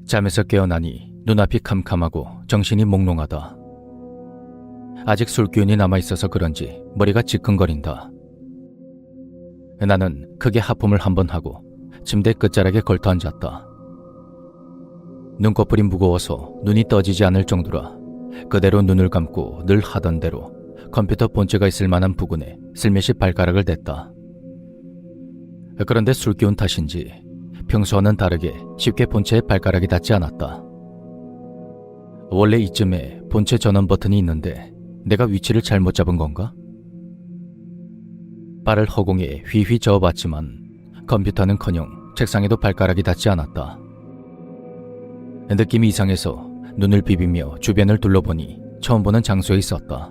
잠에서 깨어나니 눈앞이 캄캄하고 정신이 몽롱하다. 아직 술 기운이 남아있어서 그런지 머리가 지끈거린다. 나는 크게 하품을 한번 하고 침대 끝자락에 걸터 앉았다. 눈꺼풀이 무거워서 눈이 떠지지 않을 정도라 그대로 눈을 감고 늘 하던 대로 컴퓨터 본체가 있을 만한 부근에 슬며시 발가락을 댔다. 그런데 술 기운 탓인지 평소와는 다르게 쉽게 본체에 발가락이 닿지 않았다. 원래 이쯤에 본체 전원 버튼이 있는데 내가 위치를 잘못 잡은 건가? 발을 허공에 휘휘 저어봤지만 컴퓨터는커녕 책상에도 발가락이 닿지 않았다. 느낌이 이상해서 눈을 비비며 주변을 둘러보니 처음 보는 장소에 있었다.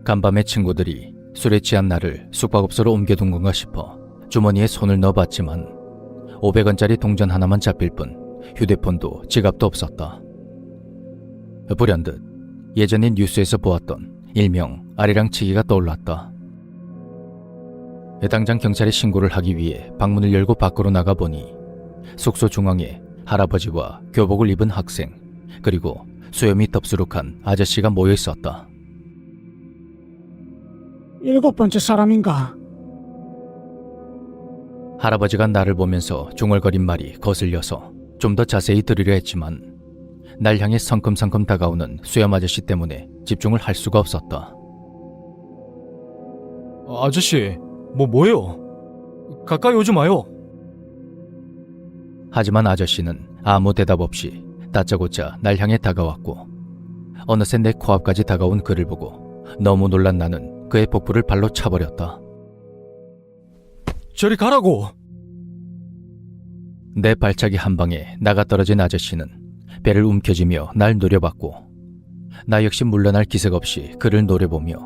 간밤에 친구들이 술에 취한 나를 숙박업소로 옮겨둔 건가 싶어 주머니에 손을 넣어봤지만 500원짜리 동전 하나만 잡힐 뿐 휴대폰도 지갑도 없었다. 불현듯 예전에 뉴스에서 보았던 일명 아리랑치기가 떠올랐다. 당장 경찰에 신고를 하기 위해 방문을 열고 밖으로 나가보니 숙소 중앙에 할아버지와 교복을 입은 학생 그리고 수염이 덥수룩한 아저씨가 모여 있었다. 7번째 사람인가? 할아버지가 나를 보면서 중얼거린 말이 거슬려서 좀 더 자세히 들으려 했지만 날 향해 성큼성큼 다가오는 수염 아저씨 때문에 집중을 할 수가 없었다. 아저씨, 뭐예요? 가까이 오지 마요. 하지만 아저씨는 아무 대답 없이 다짜고짜 날 향해 다가왔고 어느새 내 코앞까지 다가온 그를 보고 너무 놀란 나는 그의 복부를 발로 차버렸다. 저리 가라고. 내 발차기 한 방에 나가떨어진 아저씨는 배를 움켜쥐며 날 노려봤고 나 역시 물러날 기색 없이 그를 노려보며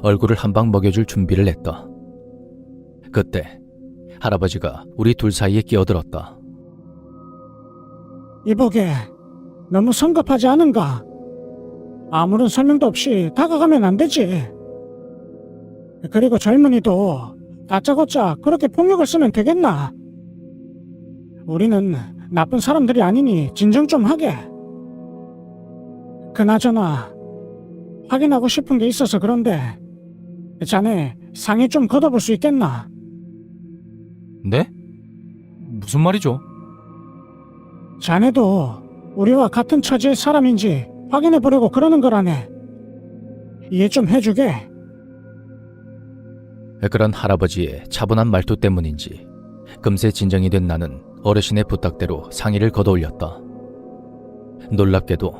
얼굴을 한 방 먹여줄 준비를 했다. 그때 할아버지가 우리 둘 사이에 끼어들었다. 이보게, 너무 성급하지 않은가? 아무런 설명도 없이 다가가면 안 되지. 그리고 젊은이도 다짜고짜 그렇게 폭력을 쓰면 되겠나? 우리는 나쁜 사람들이 아니니 진정 좀 하게. 그나저나 확인하고 싶은 게 있어서 그런데 자네 상의 좀 걷어볼 수 있겠나? 네? 무슨 말이죠? 자네도 우리와 같은 처지의 사람인지 확인해보려고 그러는 거라네. 이해 좀 해주게. 그런 할아버지의 차분한 말투 때문인지 금세 진정이 된 나는 어르신의 부탁대로 상의를 걷어올렸다. 놀랍게도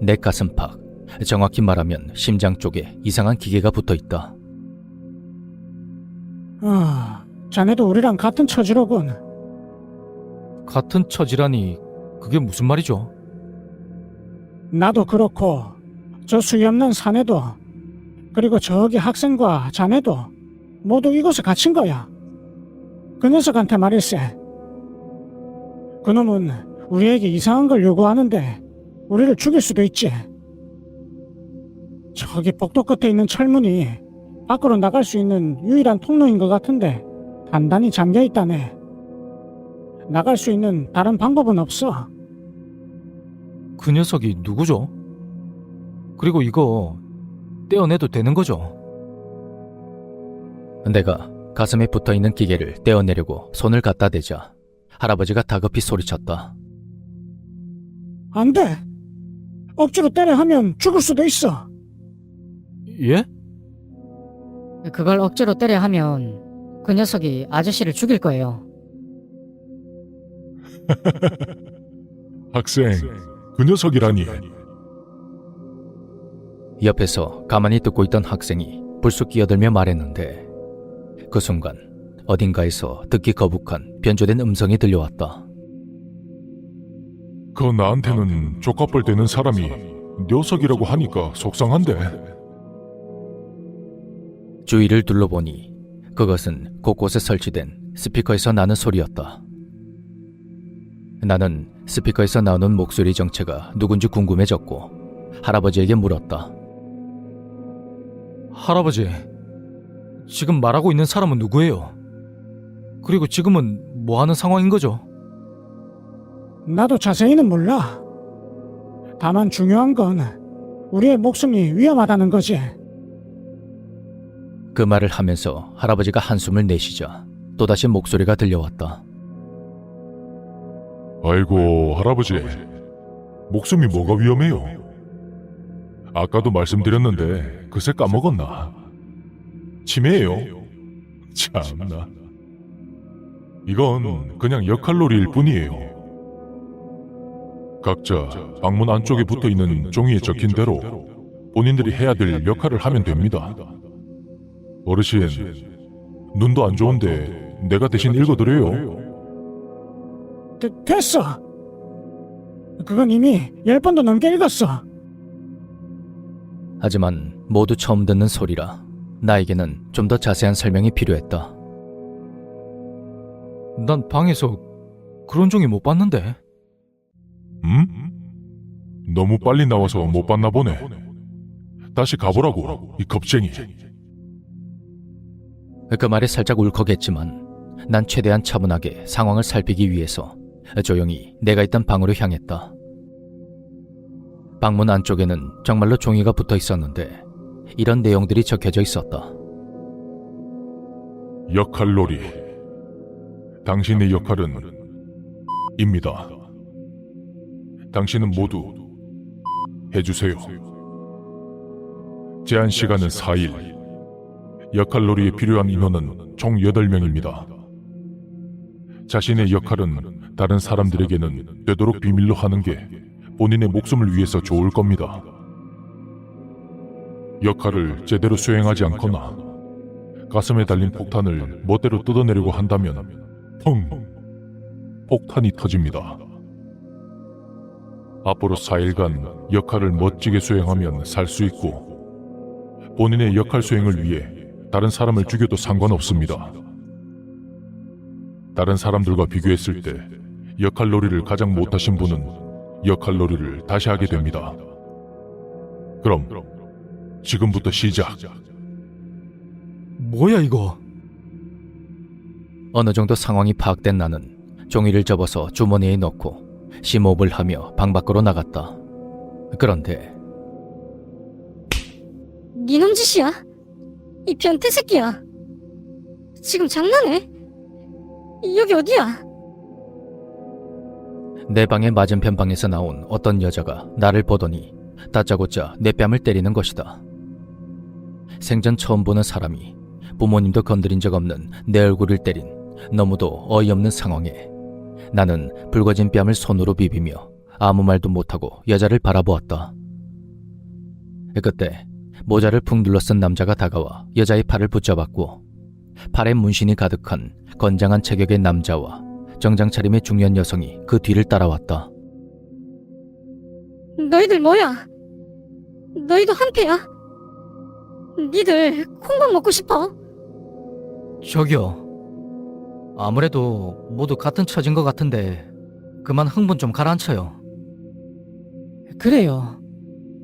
내 가슴팍, 정확히 말하면 심장 쪽에 이상한 기계가 붙어있다. 자네도 우리랑 같은 처지로군. 같은 처지라니 그게 무슨 말이죠? 나도 그렇고 저 수염난 사내도 그리고 저기 학생과 자네도 모두 이곳에 갇힌 거야. 그 녀석한테 말일세. 그놈은 우리에게 이상한 걸 요구하는데 우리를 죽일 수도 있지. 저기 복도 끝에 있는 철문이 밖으로 나갈 수 있는 유일한 통로인 것 같은데 단단히 잠겨있다네. 나갈 수 있는 다른 방법은 없어. 그 녀석이 누구죠? 그리고 이거 떼어내도 되는 거죠? 내가 가슴에 붙어있는 기계를 떼어내려고 손을 갖다 대자 할아버지가 다급히 소리쳤다. 안 돼. 억지로 때려 하면 죽을 수도 있어. 예? 그걸 억지로 때려 하면 그 녀석이 아저씨를 죽일 거예요. 학생, 그 녀석이라니. 옆에서 가만히 듣고 있던 학생이 불쑥 끼어들며 말했는데 그 순간 어딘가에서 듣기 거북한 변조된 음성이 들려왔다. 그 나한테는 족갑벌 되는 사람이 녀석이라고 하니까 속상한데. 주위를 둘러보니 그것은 곳곳에 설치된 스피커에서 나는 소리였다. 나는 스피커에서 나오는 목소리 정체가 누군지 궁금해졌고 할아버지에게 물었다. 할아버지, 지금 말하고 있는 사람은 누구예요? 그리고 지금은 뭐 하는 상황인 거죠? 나도 자세히는 몰라. 다만 중요한 건 우리의 목숨이 위험하다는 거지. 그 말을 하면서 할아버지가 한숨을 내쉬자 또다시 목소리가 들려왔다. 아이고, 할아버지. 목숨이 뭐가 위험해요? 아까도 말씀드렸는데 그새 까먹었나? 치매예요. 참나. 이건 그냥 역할놀이일 뿐이에요. 각자 방문 안쪽에 붙어있는 종이에 적힌 대로 본인들이 해야 될 역할을 하면 됩니다. 어르신, 눈도 안 좋은데 내가 대신 읽어드려요. 됐어. 그건 이미 10번도 넘게 읽었어. 하지만 모두 처음 듣는 소리라 나에게는 좀 더 자세한 설명이 필요했다. 난 방에서 그런 종이 못 봤는데. 너무 빨리 나와서 못 봤나 보네. 다시 가보라고, 이 겁쟁이. 그 말에 살짝 울컥했지만 난 최대한 차분하게 상황을 살피기 위해서 조용히 내가 있던 방으로 향했다. 방문 안쪽에는 정말로 종이가 붙어 있었는데 이런 내용들이 적혀져 있었다. 역할놀이. 당신의 역할은 입니다. 당신은 모두 해주세요. 제한 시간은 4일. 역할놀이에 필요한 인원은 총 8명입니다. 자신의 역할은 다른 사람들에게는 되도록 비밀로 하는 게 본인의 목숨을 위해서 좋을 겁니다. 역할을 제대로 수행하지 않거나 가슴에 달린 폭탄을 멋대로 뜯어내려고 한다면 펑! 폭탄이 터집니다. 앞으로 4일간 역할을 멋지게 수행하면 살 수 있고 본인의 역할 수행을 위해 다른 사람을 죽여도 상관없습니다. 다른 사람들과 비교했을 때 역할놀이를 가장 못하신 분은 역할놀이를 다시 하게 됩니다. 그럼 지금부터 시작. 뭐야 이거? 어느 정도 상황이 파악된 나는 종이를 접어서 주머니에 넣고 심호흡을 하며 방 밖으로 나갔다. 그런데 니놈 짓이야? 이 변태 새끼야. 지금 장난해? 여기 어디야? 내 방의 맞은편 방에서 나온 어떤 여자가 나를 보더니 다짜고짜 내 뺨을 때리는 것이다. 생전 처음 보는 사람이 부모님도 건드린 적 없는 내 얼굴을 때린 너무도 어이없는 상황에 나는 붉어진 뺨을 손으로 비비며 아무 말도 못하고 여자를 바라보았다. 그때 모자를 푹 눌러쓴 남자가 다가와 여자의 팔을 붙잡았고 팔에 문신이 가득한 건장한 체격의 남자와 정장 차림의 중년 여성이 그 뒤를 따라왔다. 너희들 뭐야? 너희도 한패야? 니들 콩밥 먹고 싶어? 저기요. 아무래도 모두 같은 처진 것 같은데 그만 흥분 좀 가라앉혀요. 그래요.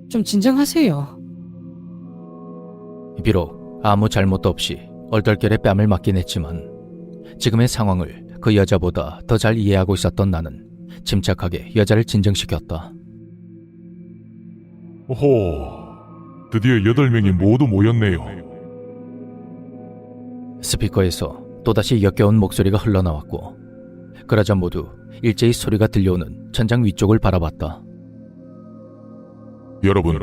좀 진정하세요. 비록 아무 잘못도 없이 얼떨결에 뺨을 맞긴 했지만 지금의 상황을 그 여자보다 더 잘 이해하고 있었던 나는 침착하게 여자를 진정시켰다. 오호, 드디어 8명이 모두 모였네요. 스피커에서 또다시 역겨운 목소리가 흘러나왔고 그러자 모두 일제히 소리가 들려오는 천장 위쪽을 바라봤다. 여러분,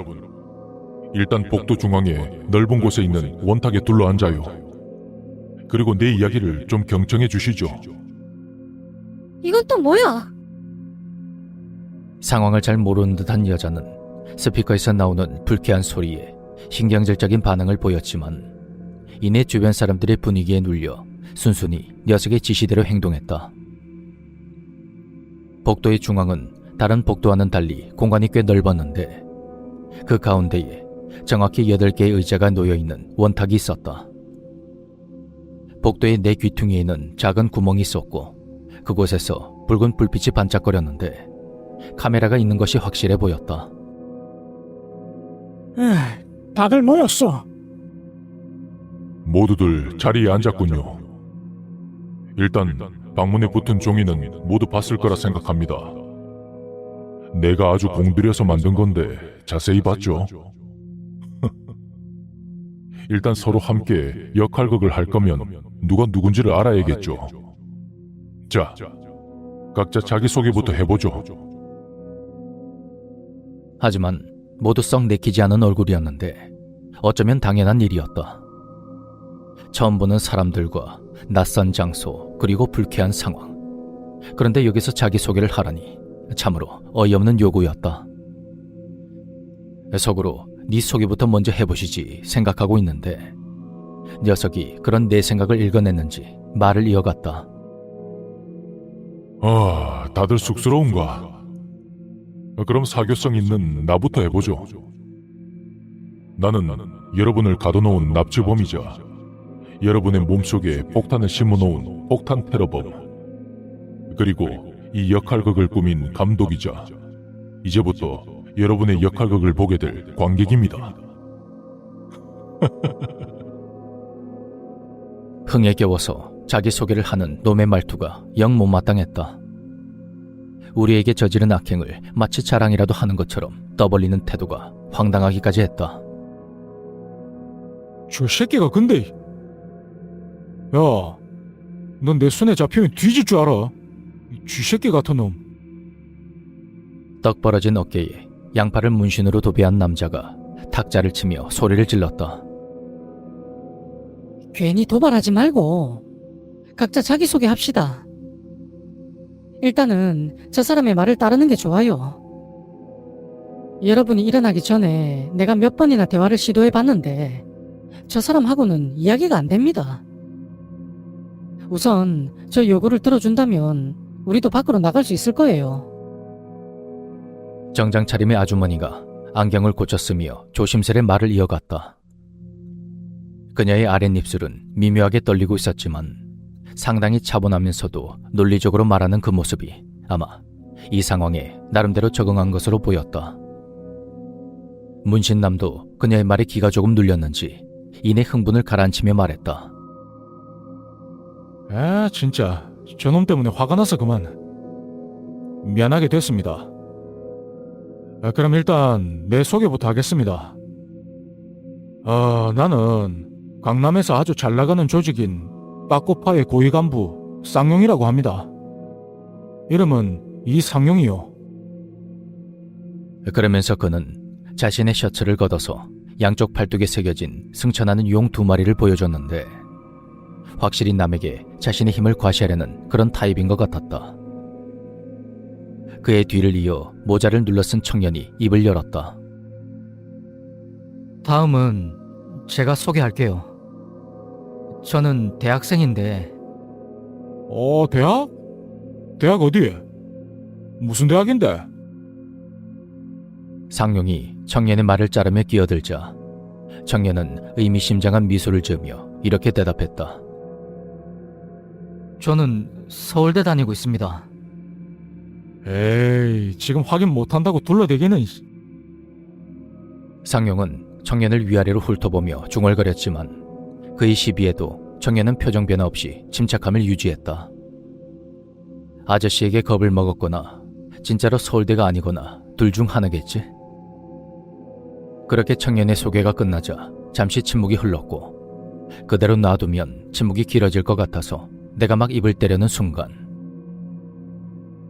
일단 복도 중앙에 넓은 곳에 있는 원탁에 둘러앉아요. 그리고 내 이야기를 좀 경청해 주시죠. 이건 또 뭐야? 상황을 잘 모르는 듯한 여자는 스피커에서 나오는 불쾌한 소리에 신경질적인 반응을 보였지만 이내 주변 사람들의 분위기에 눌려 순순히 녀석의 지시대로 행동했다. 복도의 중앙은 다른 복도와는 달리 공간이 꽤 넓었는데 그 가운데에 정확히 8개의 의자가 놓여있는 원탁이 있었다. 복도의 내 귀퉁이에는 작은 구멍이 있었고 그곳에서 붉은 불빛이 반짝거렸는데 카메라가 있는 것이 확실해 보였다. 다들 모였어. 모두들 자리에 앉았군요. 일단 방문에 붙은 종이는 모두 봤을 거라 생각합니다. 내가 아주 공들여서 만든 건데 자세히 봤죠? 일단 서로 함께 역할극을 할 거면 누가 누군지를 알아야겠죠. 자, 각자 자기소개부터 해보죠. 하지만 모두 썩 내키지 않은 얼굴이었는데 어쩌면 당연한 일이었다. 처음 보는 사람들과 낯선 장소 그리고 불쾌한 상황. 그런데 여기서 자기소개를 하라니 참으로 어이없는 요구였다. 속으로 네 소개부터 먼저 해보시지 생각하고 있는데 녀석이 그런 내 생각을 읽어냈는지 말을 이어갔다. 아, 다들 쑥스러운가? 그럼 사교성 있는 나부터 해보죠. 나는 여러분을 가둬놓은 납치범이자 여러분의 몸속에 폭탄을 심어놓은 폭탄 테러범, 그리고 이 역할극을 꾸민 감독이자 이제부터 여러분의 역할극을 보게 될 관객입니다. 흥에 겨워서 자기소개를 하는 놈의 말투가 영 못마땅했다. 우리에게 저지른 악행을 마치 자랑이라도 하는 것처럼 떠벌리는 태도가 황당하기까지 했다. 저 새끼가 근데 야, 넌 내 손에 잡히면 뒤질 줄 알아. 이 쥐새끼 같은 놈. 떡 벌어진 어깨에 양팔을 문신으로 도배한 남자가 탁자를 치며 소리를 질렀다. 괜히 도발하지 말고 각자 자기소개 합시다. 일단은 저 사람의 말을 따르는 게 좋아요. 여러분이 일어나기 전에 내가 몇 번이나 대화를 시도해봤는데 저 사람하고는 이야기가 안 됩니다. 우선 저 요구를 들어준다면 우리도 밖으로 나갈 수 있을 거예요. 정장 차림의 아주머니가 안경을 고쳤으며 조심스레 말을 이어갔다. 그녀의 아랫입술은 미묘하게 떨리고 있었지만 상당히 차분하면서도 논리적으로 말하는 그 모습이 아마 이 상황에 나름대로 적응한 것으로 보였다. 문신남도 그녀의 말에 기가 조금 눌렸는지 이내 흥분을 가라앉히며 말했다. 아, 진짜 저놈 때문에 화가 나서 그만. 미안하게 됐습니다. 그럼 일단 내 소개부터 하겠습니다. 나는 강남에서 아주 잘 나가는 조직인 빠꼬파의 고위 간부 쌍용이라고 합니다. 이름은 이상용이요. 그러면서 그는 자신의 셔츠를 걷어서 양쪽 팔뚝에 새겨진 승천하는 용 2마리를 보여줬는데 확실히 남에게 자신의 힘을 과시하려는 그런 타입인 것 같았다. 그의 뒤를 이어 모자를 눌러 쓴 청년이 입을 열었다. 다음은 제가 소개할게요. 저는 대학생인데 대학? 대학 어디에? 무슨 대학인데? 상용이 청년의 말을 자르며 끼어들자 청년은 의미심장한 미소를 지으며 이렇게 대답했다. 저는 서울대 다니고 있습니다. 에이, 지금 확인 못한다고 둘러대기는. 상용은 청년을 위아래로 훑어보며 중얼거렸지만 그의 시비에도 청년은 표정 변화 없이 침착함을 유지했다. 아저씨에게 겁을 먹었거나 진짜로 서울대가 아니거나 둘 중 하나겠지. 그렇게 청년의 소개가 끝나자 잠시 침묵이 흘렀고 그대로 놔두면 침묵이 길어질 것 같아서 내가 막 입을 때려는 순간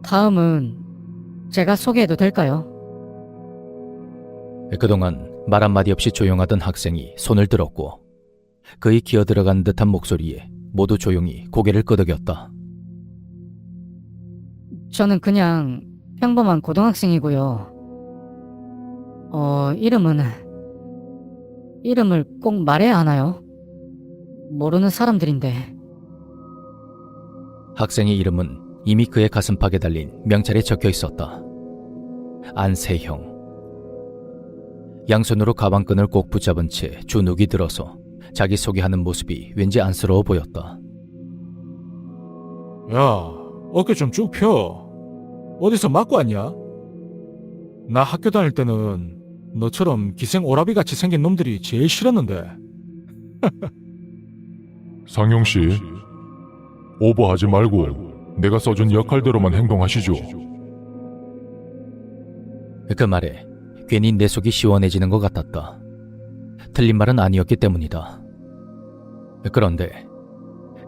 다음은 제가 소개해도 될까요? 그동안 말 한마디 없이 조용하던 학생이 손을 들었고 그의 기어들어간 듯한 목소리에 모두 조용히 고개를 끄덕였다. 저는 그냥 평범한 고등학생이고요. 이름을 꼭 말해야 하나요? 모르는 사람들인데. 학생의 이름은 이미 그의 가슴팍에 달린 명찰에 적혀 있었다. 안세형. 양손으로 가방끈을 꼭 붙잡은 채 주눅이 들어서 자기소개하는 모습이 왠지 안쓰러워 보였다. 야, 어깨 좀 쭉 펴. 어디서 맞고 왔냐? 나 학교 다닐 때는 너처럼 기생 오라비같이 생긴 놈들이 제일 싫었는데. 상용씨, 오버하지 말고 내가 써준 역할대로만 행동하시죠. 그 말에 괜히 내 속이 시원해지는 것 같았다. 틀린 말은 아니었기 때문이다. 그런데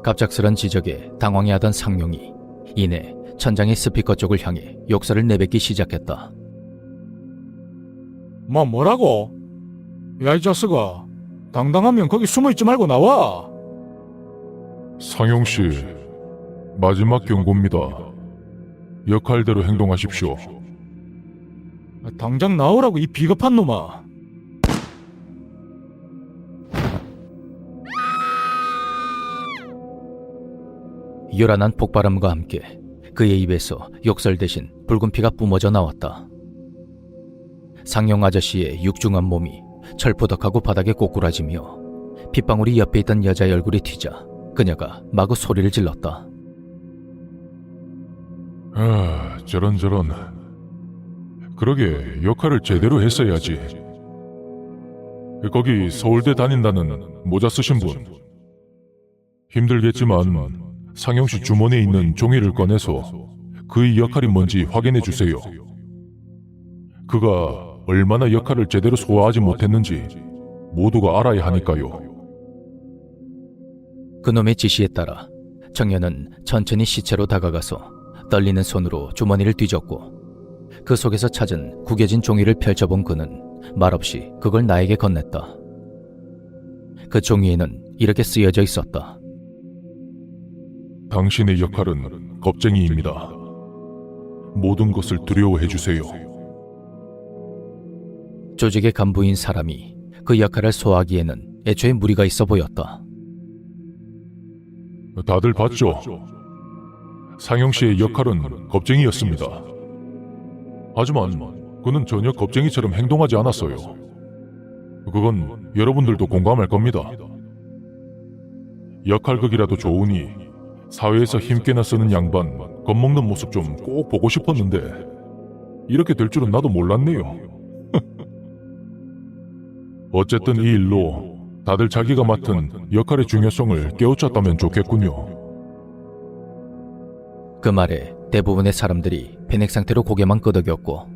갑작스런 지적에 당황해하던 상용이 이내 천장의 스피커 쪽을 향해 욕설을 내뱉기 시작했다. 뭐라고? 야, 이 자식아. 당당하면 거기 숨어있지 말고 나와. 상용 씨, 마지막 경고입니다. 역할대로 행동하십시오. 당장 나오라고, 이 비겁한 놈아. 요란한 폭발음과 함께 그의 입에서 욕설 대신 붉은 피가 뿜어져 나왔다. 상용 아저씨의 육중한 몸이 철푸덕하고 바닥에 꼬꾸라지며 핏방울이 옆에 있던 여자의 얼굴에 튀자 그녀가 마구 소리를 질렀다. 아, 저런. 그러게 역할을 제대로 했어야지. 거기 서울대 다닌다는 모자 쓰신 분. 힘들겠지만 상용 씨 주머니에 있는 종이를 꺼내서 그의 역할이 뭔지 확인해 주세요. 그가 얼마나 역할을 제대로 소화하지 못했는지 모두가 알아야 하니까요. 그놈의 지시에 따라 청년은 천천히 시체로 다가가서 떨리는 손으로 주머니를 뒤졌고 그 속에서 찾은 구겨진 종이를 펼쳐본 그는 말없이 그걸 나에게 건넸다. 그 종이에는 이렇게 쓰여져 있었다. 당신의 역할은 겁쟁이입니다. 모든 것을 두려워해 주세요. 조직의 간부인 사람이 그 역할을 소화하기에는 애초에 무리가 있어 보였다. 다들 봤죠? 상용 씨의 역할은 겁쟁이였습니다. 하지만 그는 전혀 겁쟁이처럼 행동하지 않았어요. 그건 여러분들도 공감할 겁니다. 역할극이라도 좋으니 사회에서 힘께나 쓰는 양반 겁먹는 모습 좀 꼭 보고 싶었는데 이렇게 될 줄은 나도 몰랐네요. 어쨌든 이 일로 다들 자기가 맡은 역할의 중요성을 깨우쳤다면 좋겠군요. 그 말에 대부분의 사람들이 패닉 상태로 고개만 끄덕였고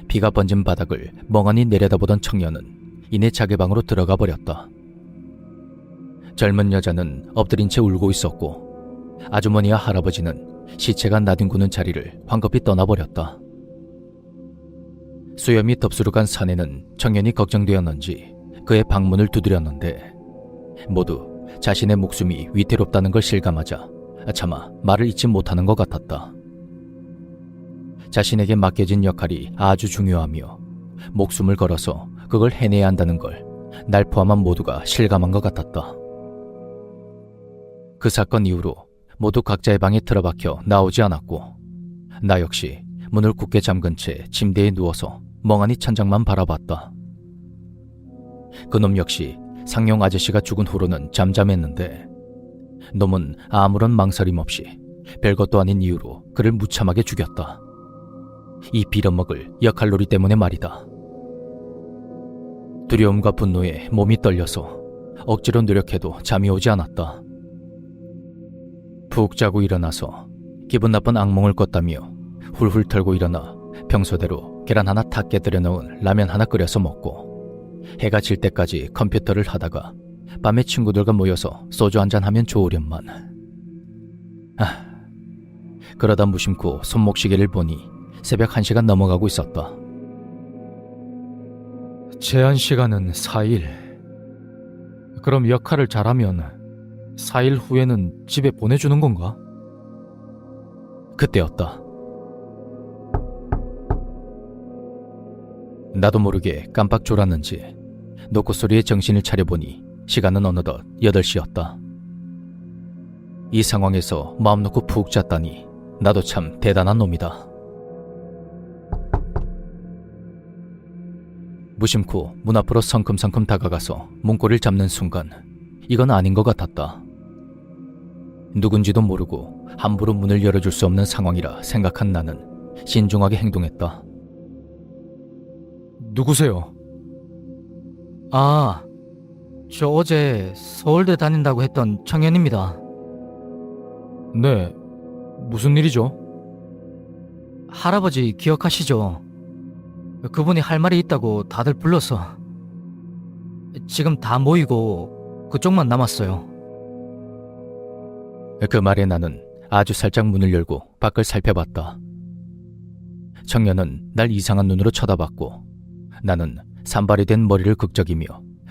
피가 번진 바닥을 멍하니 내려다보던 청년은 이내 자기 방으로 들어가 버렸다. 젊은 여자는 엎드린 채 울고 있었고 아주머니와 할아버지는 시체가 나뒹구는 자리를 황급히 떠나버렸다. 수염이 덥수룩한 사내는 청년이 걱정되었는지 그의 방문을 두드렸는데 모두 자신의 목숨이 위태롭다는 걸 실감하자 차마 말을 잇지 못하는 것 같았다. 자신에게 맡겨진 역할이 아주 중요하며 목숨을 걸어서 그걸 해내야 한다는 걸 날 포함한 모두가 실감한 것 같았다. 그 사건 이후로 모두 각자의 방에 틀어박혀 나오지 않았고 나 역시 문을 굳게 잠근 채 침대에 누워서 멍하니 천장만 바라봤다. 그놈 역시 상용 아저씨가 죽은 후로는 잠잠했는데 놈은 아무런 망설임 없이 별것도 아닌 이유로 그를 무참하게 죽였다. 이 빌어먹을 역할놀이 때문에 말이다. 두려움과 분노에 몸이 떨려서 억지로 노력해도 잠이 오지 않았다. 푹 자고 일어나서 기분 나쁜 악몽을 꿨다며 훌훌 털고 일어나 평소대로 계란 하나 탁 깨뜨려 넣은 라면 하나 끓여서 먹고 해가 질 때까지 컴퓨터를 하다가 밤에 친구들과 모여서 소주 한잔 하면 좋으련만. 그러다 무심코 손목시계를 보니 새벽 1시가 넘어가고 있었다. 제한 시간은 4일. 그럼 역할을 잘하면 4일 후에는 집에 보내주는 건가? 그때였다. 나도 모르게 깜빡 졸았는지 노크 소리에 정신을 차려보니 시간은 어느덧 8시였다. 이 상황에서 마음 놓고 푹 잤다니 나도 참 대단한 놈이다. 무심코 문 앞으로 성큼성큼 다가가서 문고리를 잡는 순간 이건 아닌 것 같았다. 누군지도 모르고 함부로 문을 열어줄 수 없는 상황이라 생각한 나는 신중하게 행동했다. 누구세요? 저 어제 서울대 다닌다고 했던 청년입니다. 네, 무슨 일이죠? 할아버지 기억하시죠? 그분이 할 말이 있다고 다들 불러서 지금 다 모이고 그쪽만 남았어요. 그 말에 나는 아주 살짝 문을 열고 밖을 살펴봤다. 청년은 날 이상한 눈으로 쳐다봤고 나는 산발이 된 머리를 극적이며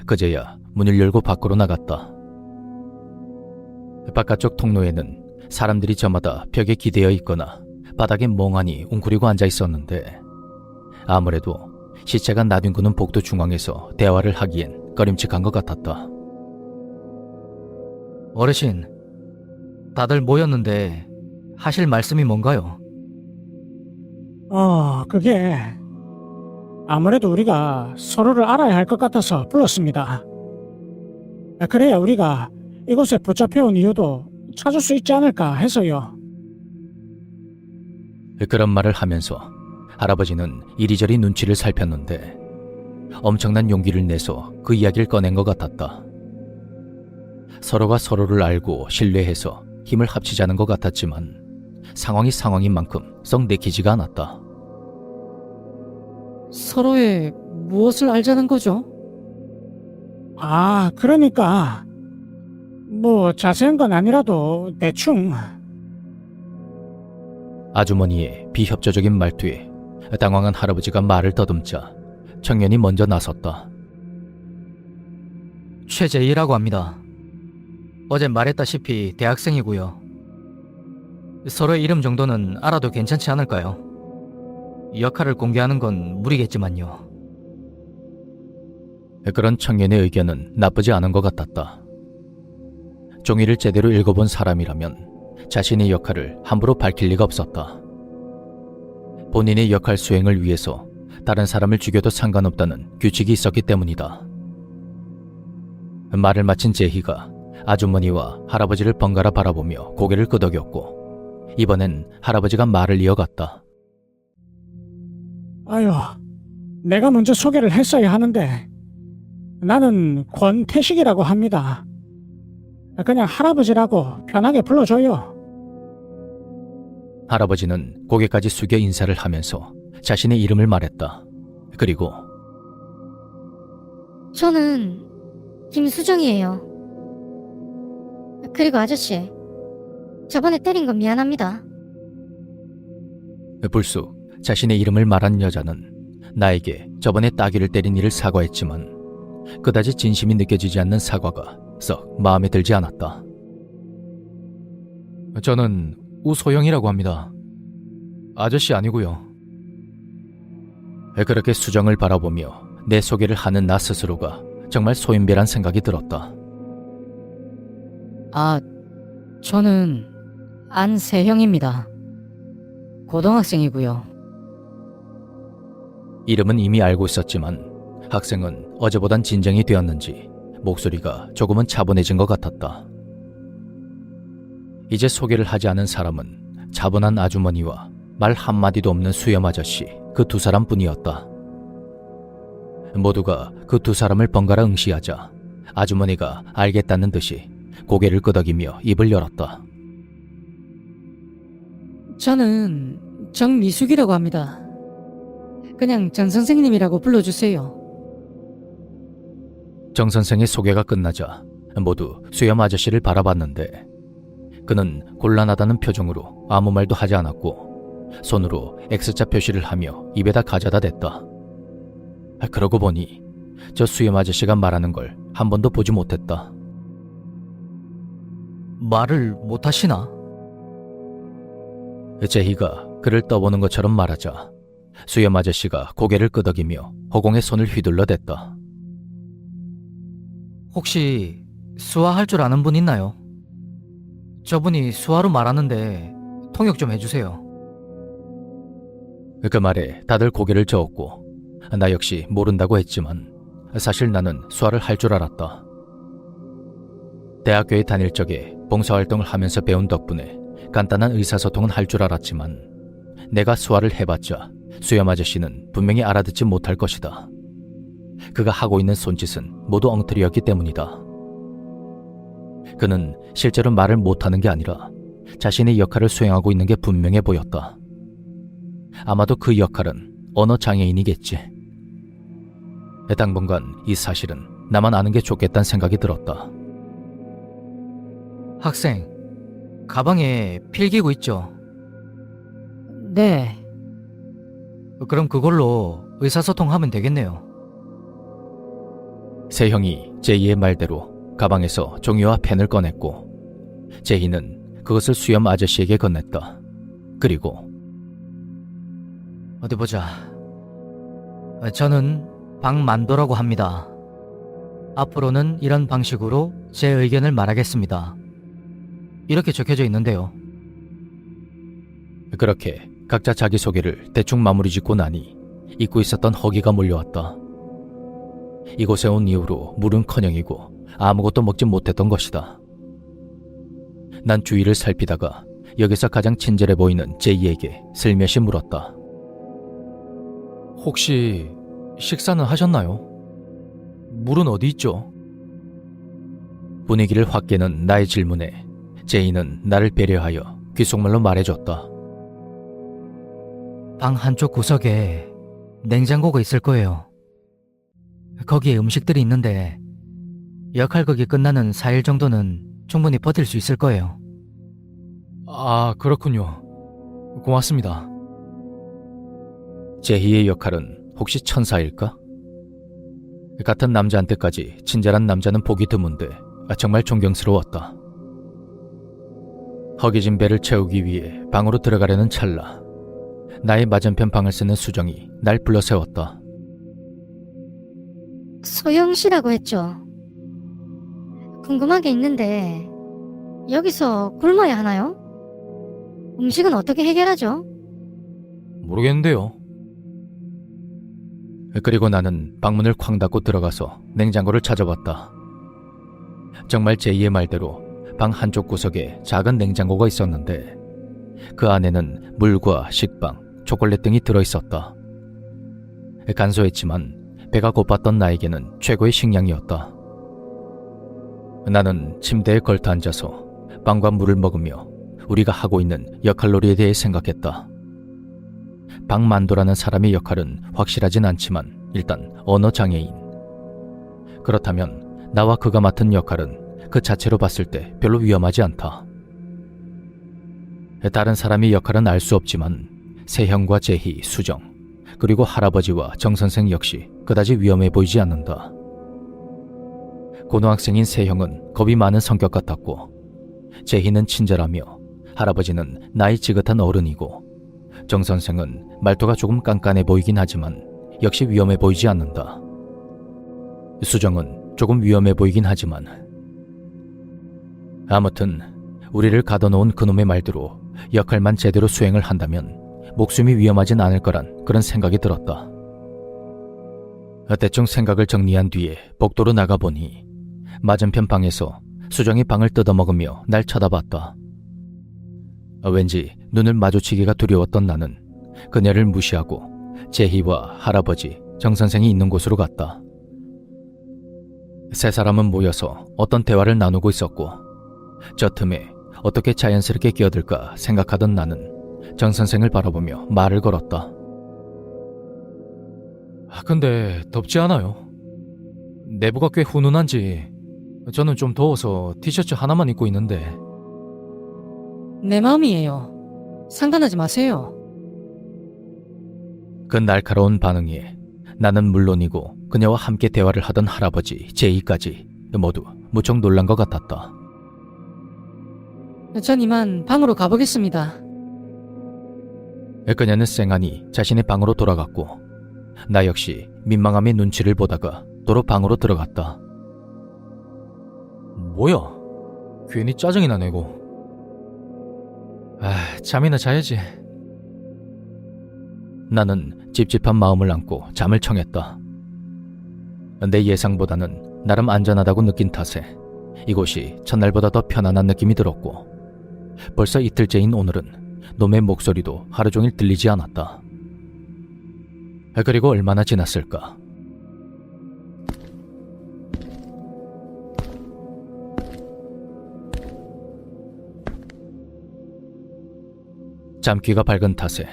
그제야 문을 열고 밖으로 나갔다. 바깥쪽 통로에는 사람들이 저마다 벽에 기대어 있거나 바닥에 멍하니 웅크리고 앉아 있었는데 아무래도 시체가 나뒹구는 복도 중앙에서 대화를 하기엔 꺼림칙한 것 같았다. 어르신, 다들 모였는데 하실 말씀이 뭔가요? 그게 아무래도 우리가 서로를 알아야 할 것 같아서 불렀습니다. 그래야 우리가 이곳에 붙잡혀온 이유도 찾을 수 있지 않을까 해서요. 그런 말을 하면서 할아버지는 이리저리 눈치를 살폈는데 엄청난 용기를 내서 그 이야기를 꺼낸 것 같았다. 서로가 서로를 알고 신뢰해서 힘을 합치자는 것 같았지만 상황이 상황인 만큼 썩 내키지가 않았다. 서로의 무엇을 알자는 거죠? 그러니까 뭐 자세한 건 아니라도 대충. 아주머니의 비협조적인 말투에 당황한 할아버지가 말을 더듬자 청년이 먼저 나섰다. 최재희라고 합니다. 어제 말했다시피 대학생이고요. 서로의 이름 정도는 알아도 괜찮지 않을까요? 역할을 공개하는 건 무리겠지만요. 그런 청년의 의견은 나쁘지 않은 것 같았다. 종이를 제대로 읽어본 사람이라면 자신의 역할을 함부로 밝힐 리가 없었다. 본인의 역할 수행을 위해서 다른 사람을 죽여도 상관없다는 규칙이 있었기 때문이다. 말을 마친 제희가 아주머니와 할아버지를 번갈아 바라보며 고개를 끄덕였고 이번엔 할아버지가 말을 이어갔다. 아유, 내가 먼저 소개를 했어야 하는데 나는 권태식이라고 합니다. 그냥 할아버지라고 편하게 불러줘요. 할아버지는 고개까지 숙여 인사를 하면서 자신의 이름을 말했다. 그리고 저는 김수정이에요. 그리고 아저씨, 저번에 때린 건 미안합니다. 불쑥 자신의 이름을 말한 여자는 나에게 저번에 따귀를 때린 일을 사과했지만 그다지 진심이 느껴지지 않는 사과가 썩 마음에 들지 않았다. 저는 우소영이라고 합니다. 아저씨 아니고요. 그렇게 수정을 바라보며 내 소개를 하는 나 스스로가 정말 소인배란 생각이 들었다. 저는 안세형입니다. 고등학생이고요. 이름은 이미 알고 있었지만 학생은 어제보단 진정이 되었는지 목소리가 조금은 차분해진 것 같았다. 이제 소개를 하지 않은 사람은 차분한 아주머니와 말 한마디도 없는 수염 아저씨 그 두 사람뿐이었다. 모두가 그 두 사람을 번갈아 응시하자 아주머니가 알겠다는 듯이 고개를 끄덕이며 입을 열었다. 저는 정미숙이라고 합니다. 그냥 정 선생님이라고 불러주세요. 정 선생의 소개가 끝나자 모두 수염 아저씨를 바라봤는데 그는 곤란하다는 표정으로 아무 말도 하지 않았고 손으로 X자 표시를 하며 입에다 가져다 댔다. 그러고 보니 저 수염 아저씨가 말하는 걸 한 번도 보지 못했다. 말을 못하시나? 제희가 그를 떠보는 것처럼 말하자 수염 아저씨가 고개를 끄덕이며 허공에 손을 휘둘러댔다. 혹시 수화할 줄 아는 분 있나요? 저분이 수화로 말하는데 통역 좀 해주세요. 그 말에 다들 고개를 저었고 나 역시 모른다고 했지만 사실 나는 수화를 할 줄 알았다. 대학교에 다닐 적에 봉사활동을 하면서 배운 덕분에 간단한 의사소통은 할 줄 알았지만 내가 수화를 해봤자 수염 아저씨는 분명히 알아듣지 못할 것이다. 그가 하고 있는 손짓은 모두 엉터리였기 때문이다. 그는 실제로 말을 못하는 게 아니라 자신의 역할을 수행하고 있는 게 분명해 보였다. 아마도 그 역할은 언어 장애인이겠지. 당분간 이 사실은 나만 아는 게 좋겠다는 생각이 들었다. 학생, 가방에 필기구 있죠? 네, 그럼 그걸로 의사소통하면 되겠네요. 세형이 제이의 말대로 가방에서 종이와 펜을 꺼냈고 제이는 그것을 수염 아저씨에게 건넸다. 그리고 어디 보자. 저는 박만도라고 합니다. 앞으로는 이런 방식으로 제 의견을 말하겠습니다. 이렇게 적혀져 있는데요. 그렇게 각자 자기소개를 대충 마무리 짓고 나니 잊고 있었던 허기가 몰려왔다. 이곳에 온 이후로 물은커녕이고 아무것도 먹지 못했던 것이다. 난 주위를 살피다가 여기서 가장 친절해 보이는 제이에게 슬며시 물었다. 혹시 식사는 하셨나요? 물은 어디 있죠? 분위기를 확 깨는 나의 질문에 제이는 나를 배려하여 귓속말로 말해줬다. 방 한쪽 구석에 냉장고가 있을 거예요. 거기에 음식들이 있는데 역할극이 끝나는 4일 정도는 충분히 버틸 수 있을 거예요. 아, 그렇군요. 고맙습니다. 제이의 역할은 혹시 천사일까? 같은 남자한테까지 친절한 남자는 보기 드문데 정말 존경스러웠다. 허기진 배를 채우기 위해 방으로 들어가려는 찰나 나의 맞은편 방을 쓰는 수정이 날 불러세웠다. 소영 씨라고 했죠. 궁금한 게 있는데 여기서 굶어야 하나요? 음식은 어떻게 해결하죠? 모르겠는데요. 그리고 나는 방문을 쾅 닫고 들어가서 냉장고를 찾아봤다. 정말 제이의 말대로 방 한쪽 구석에 작은 냉장고가 있었는데 그 안에는 물과 식빵, 초콜릿 등이 들어있었다. 간소했지만 배가 고팠던 나에게는 최고의 식량이었다. 나는 침대에 걸터 앉아서 빵과 물을 먹으며 우리가 하고 있는 역할놀이에 대해 생각했다. 박만도라는 사람의 역할은 확실하진 않지만 일단 언어장애인. 그렇다면 나와 그가 맡은 역할은 그 자체로 봤을 때 별로 위험하지 않다. 다른 사람의 역할은 알 수 없지만 세형과 제희, 수정, 그리고 할아버지와 정선생 역시 그다지 위험해 보이지 않는다. 고등학생인 세형은 겁이 많은 성격 같았고 제희는 친절하며 할아버지는 나이 지긋한 어른이고 정선생은 말투가 조금 깐깐해 보이긴 하지만 역시 위험해 보이지 않는다. 수정은 조금 위험해 보이긴 하지만 아무튼 우리를 가둬놓은 그놈의 말대로 역할만 제대로 수행을 한다면 목숨이 위험하진 않을 거란 그런 생각이 들었다. 대충 생각을 정리한 뒤에 복도로 나가보니 맞은편 방에서 수정이 방을 뜯어먹으며 날 쳐다봤다. 왠지 눈을 마주치기가 두려웠던 나는 그녀를 무시하고 제희와 할아버지, 정선생이 있는 곳으로 갔다. 세 사람은 모여서 어떤 대화를 나누고 있었고 저 틈에 어떻게 자연스럽게 끼어들까 생각하던 나는 정선생을 바라보며 말을 걸었다. 근데 덥지 않아요? 내부가 꽤 훈훈한지 저는 좀 더워서 티셔츠 하나만 입고 있는데. 내 마음이에요. 상관하지 마세요. 그 날카로운 반응에 나는 물론이고 그녀와 함께 대화를 하던 할아버지, 제이까지 모두 무척 놀란 것 같았다. 전 이만 방으로 가보겠습니다. 그녀는 쌩하니 자신의 방으로 돌아갔고 나 역시 민망함의 눈치를 보다가 도로 방으로 들어갔다. 뭐야? 괜히 짜증이나 내고. 잠이나 자야지. 나는 찝찝한 마음을 안고 잠을 청했다. 내 예상보다는 나름 안전하다고 느낀 탓에 이곳이 첫날보다 더 편안한 느낌이 들었고 벌써 이틀째인 오늘은 놈의 목소리도 하루 종일 들리지 않았다. 그리고 얼마나 지났을까? 잠귀가 밝은 탓에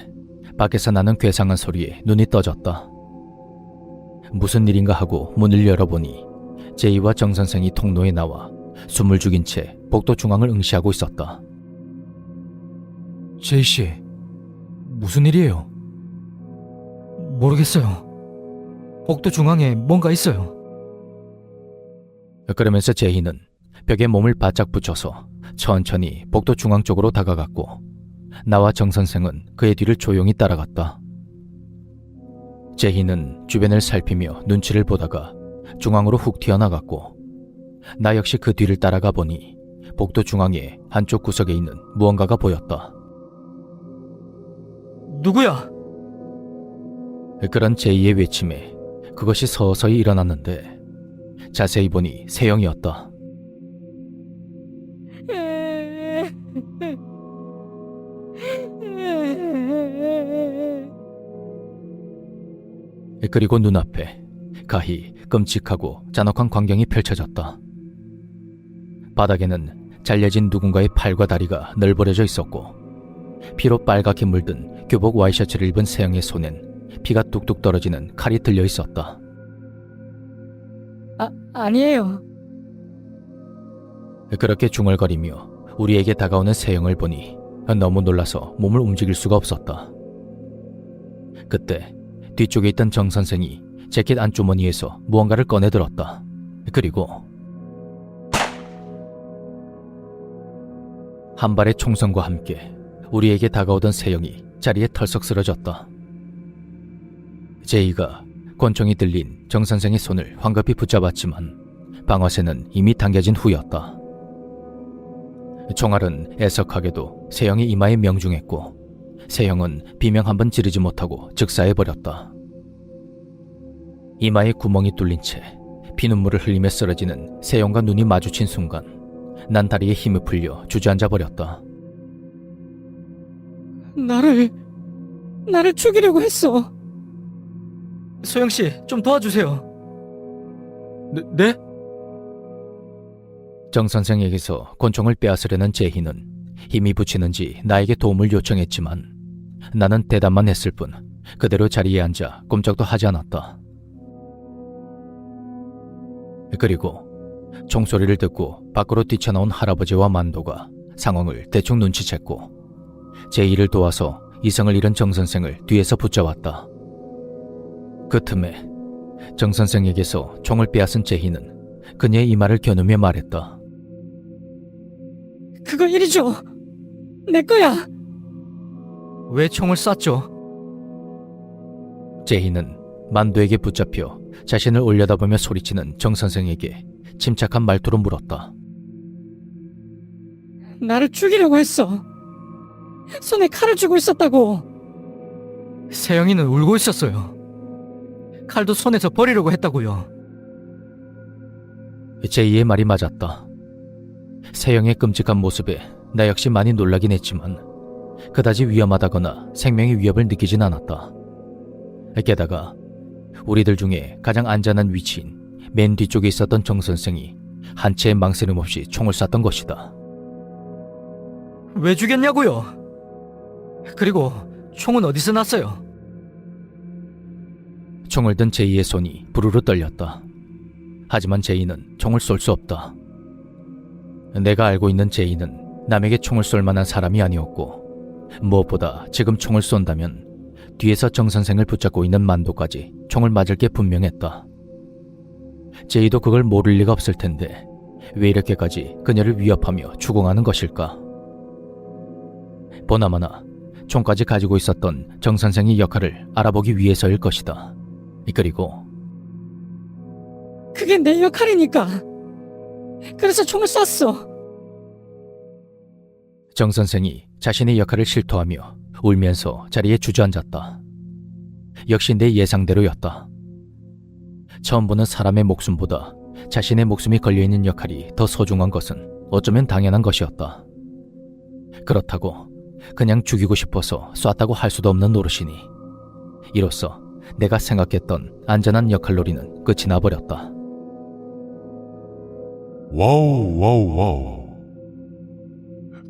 밖에서 나는 괴상한 소리에 눈이 떠졌다. 무슨 일인가 하고 문을 열어보니 제이와 정 선생이 통로에 나와 숨을 죽인 채 복도 중앙을 응시하고 있었다. 제이 씨, 무슨 일이에요? 모르겠어요. 복도 중앙에 뭔가 있어요. 그러면서 제이는 벽에 몸을 바짝 붙여서 천천히 복도 중앙 쪽으로 다가갔고 나와 정 선생은 그의 뒤를 조용히 따라갔다. 제이는 주변을 살피며 눈치를 보다가 중앙으로 훅 튀어나갔고 나 역시 그 뒤를 따라가 보니 복도 중앙의 한쪽 구석에 있는 무언가가 보였다. 누구야? 그런 제이의 외침에 그것이 서서히 일어났는데 자세히 보니 세영이었다. 그리고 눈앞에 가히 끔찍하고 잔혹한 광경이 펼쳐졌다. 바닥에는 잘려진 누군가의 팔과 다리가 널브러져 있었고 피로 빨갛게 물든 교복 와이셔츠를 입은 세영의 손엔 피가 뚝뚝 떨어지는 칼이 들려 있었다. 아니에요. 그렇게 중얼거리며 우리에게 다가오는 세영을 보니 너무 놀라서 몸을 움직일 수가 없었다. 그때 뒤쪽에 있던 정 선생이 재킷 안주머니에서 무언가를 꺼내들었다. 그리고 한 발의 총성과 함께 우리에게 다가오던 세영이 자리에 털썩 쓰러졌다. 제이가 권총이 들린 정 선생의 손을 황급히 붙잡았지만 방아쇠는 이미 당겨진 후였다. 총알은 애석하게도 세영의 이마에 명중했고 세영은 비명 한 번 지르지 못하고 즉사해버렸다. 이마에 구멍이 뚫린 채 피눈물을 흘리며 쓰러지는 세영과 눈이 마주친 순간 난 다리에 힘을 풀려 주저앉아 버렸다. 나를 죽이려고 했어. 소영씨, 좀 도와주세요. 네? 정 선생에게서 권총을 빼앗으려는 제희는 힘이 붙이는지 나에게 도움을 요청했지만 나는 대답만 했을 뿐 그대로 자리에 앉아 꼼짝도 하지 않았다. 그리고 총소리를 듣고 밖으로 뛰쳐나온 할아버지와 만도가 상황을 대충 눈치챘고 제이를 도와서 이성을 잃은 정 선생을 뒤에서 붙잡았다. 그 틈에 정 선생에게서 총을 빼앗은 제희는 그녀의 이마를 겨누며 말했다. 그거 이리 줘. 내 거야. 왜 총을 쐈죠? 제희는 만도에게 붙잡혀 자신을 올려다보며 소리치는 정 선생에게 침착한 말투로 물었다. 나를 죽이려고 했어. 손에 칼을 쥐고 있었다고. 세영이는 울고 있었어요. 칼도 손에서 버리려고 했다고요. 제이의 말이 맞았다. 세영의 끔찍한 모습에 나 역시 많이 놀라긴 했지만 그다지 위험하다거나 생명의 위협을 느끼진 않았다. 게다가 우리들 중에 가장 안전한 위치인 맨 뒤쪽에 있었던 정 선생이 한 채의 망설임 없이 총을 쐈던 것이다. 왜 죽였냐고요? 그리고 총은 어디서 났어요? 총을 든 제이의 손이 부르르 떨렸다. 하지만 제이는 총을 쏠 수 없다. 내가 알고 있는 제이는 남에게 총을 쏠 만한 사람이 아니었고 무엇보다 지금 총을 쏜다면 뒤에서 정 선생을 붙잡고 있는 만도까지 총을 맞을 게 분명했다. 제이도 그걸 모를 리가 없을 텐데 왜 이렇게까지 그녀를 위협하며 추궁하는 것일까? 보나마나 총까지 가지고 있었던 정 선생의 역할을 알아보기 위해서일 것이다. 그리고 그게 내 역할이니까. 그래서 총을 쐈어. 정 선생이 자신의 역할을 실토하며 울면서 자리에 주저앉았다. 역시 내 예상대로였다. 처음 보는 사람의 목숨보다 자신의 목숨이 걸려있는 역할이 더 소중한 것은 어쩌면 당연한 것이었다. 그렇다고 그냥 죽이고 싶어서 쐈다고 할 수도 없는 노릇이니 이로써 내가 생각했던 안전한 역할놀이는 끝이 나버렸다. 와우.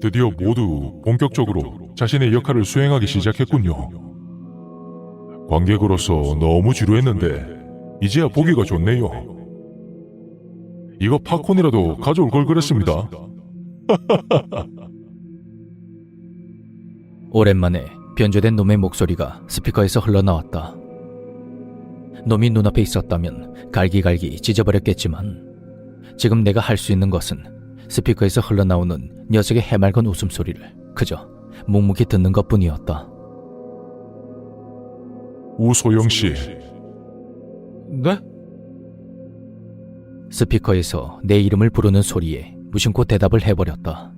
드디어 모두 본격적으로 자신의 역할을 수행하기 시작했군요. 관객으로서 너무 지루했는데 이제야 보기가 좋네요. 이거 팝콘이라도 가져올 걸 그랬습니다. 오랜만에 변조된 놈의 목소리가 스피커에서 흘러나왔다. 놈이 눈앞에 있었다면 갈기갈기 찢어버렸겠지만 지금 내가 할 수 있는 것은 스피커에서 흘러나오는 녀석의 해맑은 웃음소리를 그저 묵묵히 듣는 것뿐이었다. 우소영 씨, 네? 스피커에서 내 이름을 부르는 소리에 무심코 대답을 해버렸다.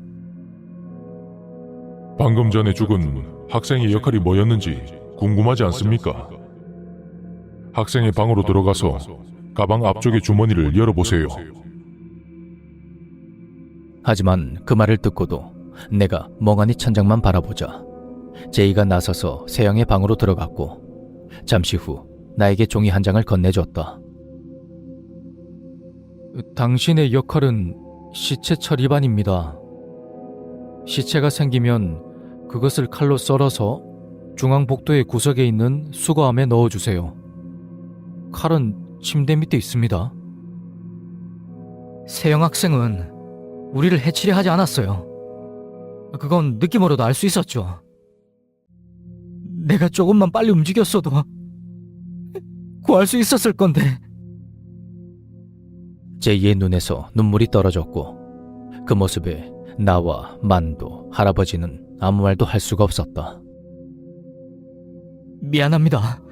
방금 전에 죽은 학생의 역할이 뭐였는지 궁금하지 않습니까? 학생의 방으로 들어가서 가방 앞쪽의 주머니를 열어보세요. 하지만 그 말을 듣고도 내가 멍하니 천장만 바라보자 제이가 나서서 세영의 방으로 들어갔고 잠시 후 나에게 종이 한 장을 건네줬다. 당신의 역할은 시체 처리반입니다. 시체가 생기면 그것을 칼로 썰어서 중앙 복도의 구석에 있는 수거함에 넣어주세요. 칼은 침대 밑에 있습니다. 세영 학생은 우리를 해치려 하지 않았어요. 그건 느낌으로도 알 수 있었죠. 내가 조금만 빨리 움직였어도 구할 수 있었을 건데. 제이의 눈에서 눈물이 떨어졌고 그 모습에 나와 만도, 할아버지는 아무 말도 할 수가 없었다. 미안합니다.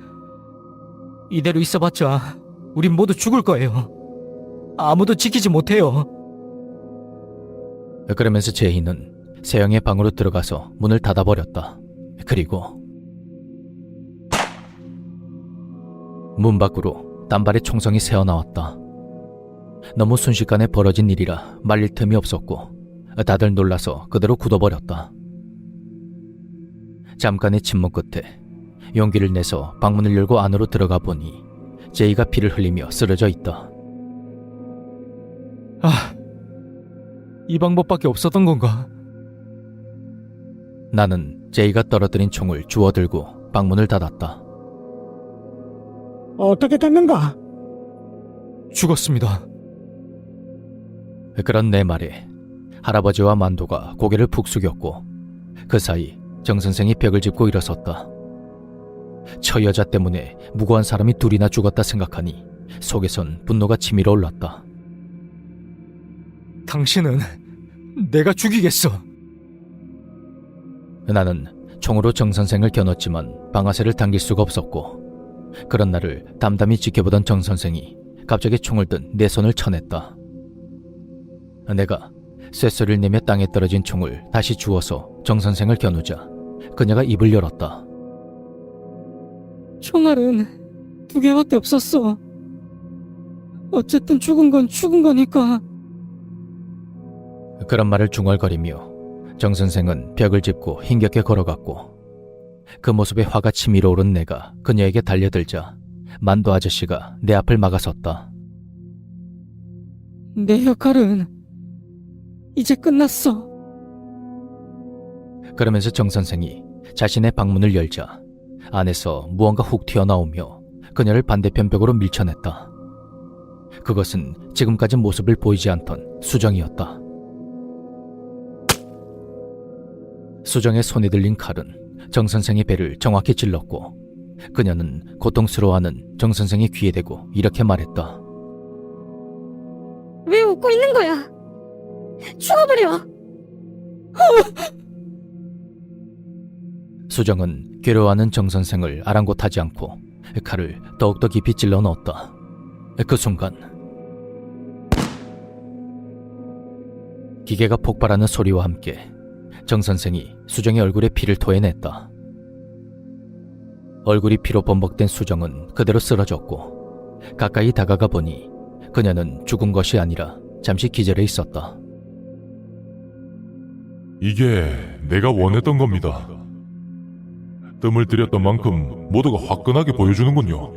이대로 있어봤자 우린 모두 죽을 거예요. 아무도 지키지 못해요. 그러면서 제이는 세영의 방으로 들어가서 문을 닫아버렸다. 그리고 문 밖으로 단발의 총성이 새어나왔다. 너무 순식간에 벌어진 일이라 말릴 틈이 없었고 다들 놀라서 그대로 굳어버렸다. 잠깐의 침묵 끝에 용기를 내서 방문을 열고 안으로 들어가 보니 제이가 피를 흘리며 쓰러져 있다. 이 방법밖에 없었던 건가? 나는 제이가 떨어뜨린 총을 주워들고 방문을 닫았다. 어떻게 됐는가? 죽었습니다. 그런 내 말에 할아버지와 만도가 고개를 푹 숙였고 그 사이 정 선생이 벽을 짚고 일어섰다. 저 여자 때문에 무고한 사람이 둘이나 죽었다 생각하니 속에선 분노가 치밀어 올랐다. 당신은 내가 죽이겠어. 나는 총으로 정 선생을 겨눴지만 방아쇠를 당길 수가 없었고 그런 나를 담담히 지켜보던 정 선생이 갑자기 총을 든 내 손을 쳐냈다. 내가 쇳소리를 내며 땅에 떨어진 총을 다시 주워서 정 선생을 겨누자 그녀가 입을 열었다. 총알은 2개밖에 없었어. 어쨌든 죽은 건 죽은 거니까. 그런 말을 중얼거리며 정 선생은 벽을 짚고 힘겹게 걸어갔고 그 모습에 화가 치밀어 오른 내가 그녀에게 달려들자 만도 아저씨가 내 앞을 막아섰다. 내 역할은 이제 끝났어. 그러면서 정 선생이 자신의 방문을 열자 안에서 무언가 훅 튀어나오며 그녀를 반대편 벽으로 밀쳐냈다. 그것은 지금까지 모습을 보이지 않던 수정이었다. 수정의 손에 들린 칼은 정 선생의 배를 정확히 찔렀고 그녀는 고통스러워하는 정 선생의 귀에 대고 이렇게 말했다. 왜 웃고 있는 거야? 죽어버려! 수정은 괴로워하는 정 선생을 아랑곳하지 않고 칼을 더욱더 깊이 찔러 넣었다. 그 순간 기계가 폭발하는 소리와 함께 정 선생이 수정의 얼굴에 피를 토해냈다. 얼굴이 피로 범벅된 수정은 그대로 쓰러졌고 가까이 다가가 보니 그녀는 죽은 것이 아니라 잠시 기절해 있었다. 이게 내가 원했던 겁니다. 뜸을 들였던 만큼 모두가 화끈하게 보여주는군요.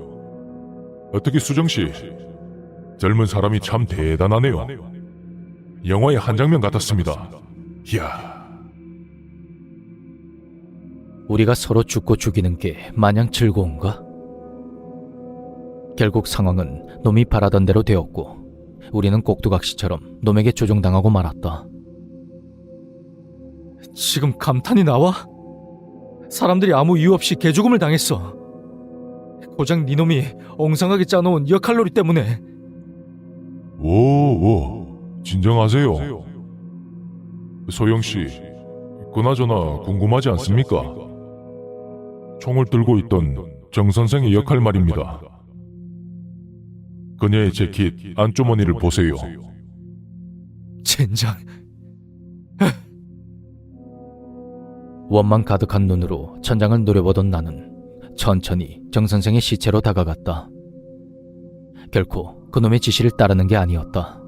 어떻게 수정씨, 젊은 사람이 참 대단하네요. 영화의 한 장면 같았습니다. 이야. 우리가 서로 죽고 죽이는 게 마냥 즐거운가? 결국 상황은 놈이 바라던 대로 되었고 우리는 꼭두각시처럼 놈에게 조종당하고 말았다. 지금 감탄이 나와? 사람들이 아무 이유 없이 개죽음을 당했어. 고작 니놈이 엉성하게 짜놓은 역할놀이 때문에. 오, 진정하세요. 소영씨, 그나저나 궁금하지 않습니까? 총을 들고 있던 정 선생의 역할 말입니다. 그녀의 재킷 안주머니를 보세요. 젠장. 원망 가득한 눈으로 천장을 노려보던 나는 천천히 정 선생의 시체로 다가갔다. 결코 그놈의 지시를 따르는 게 아니었다.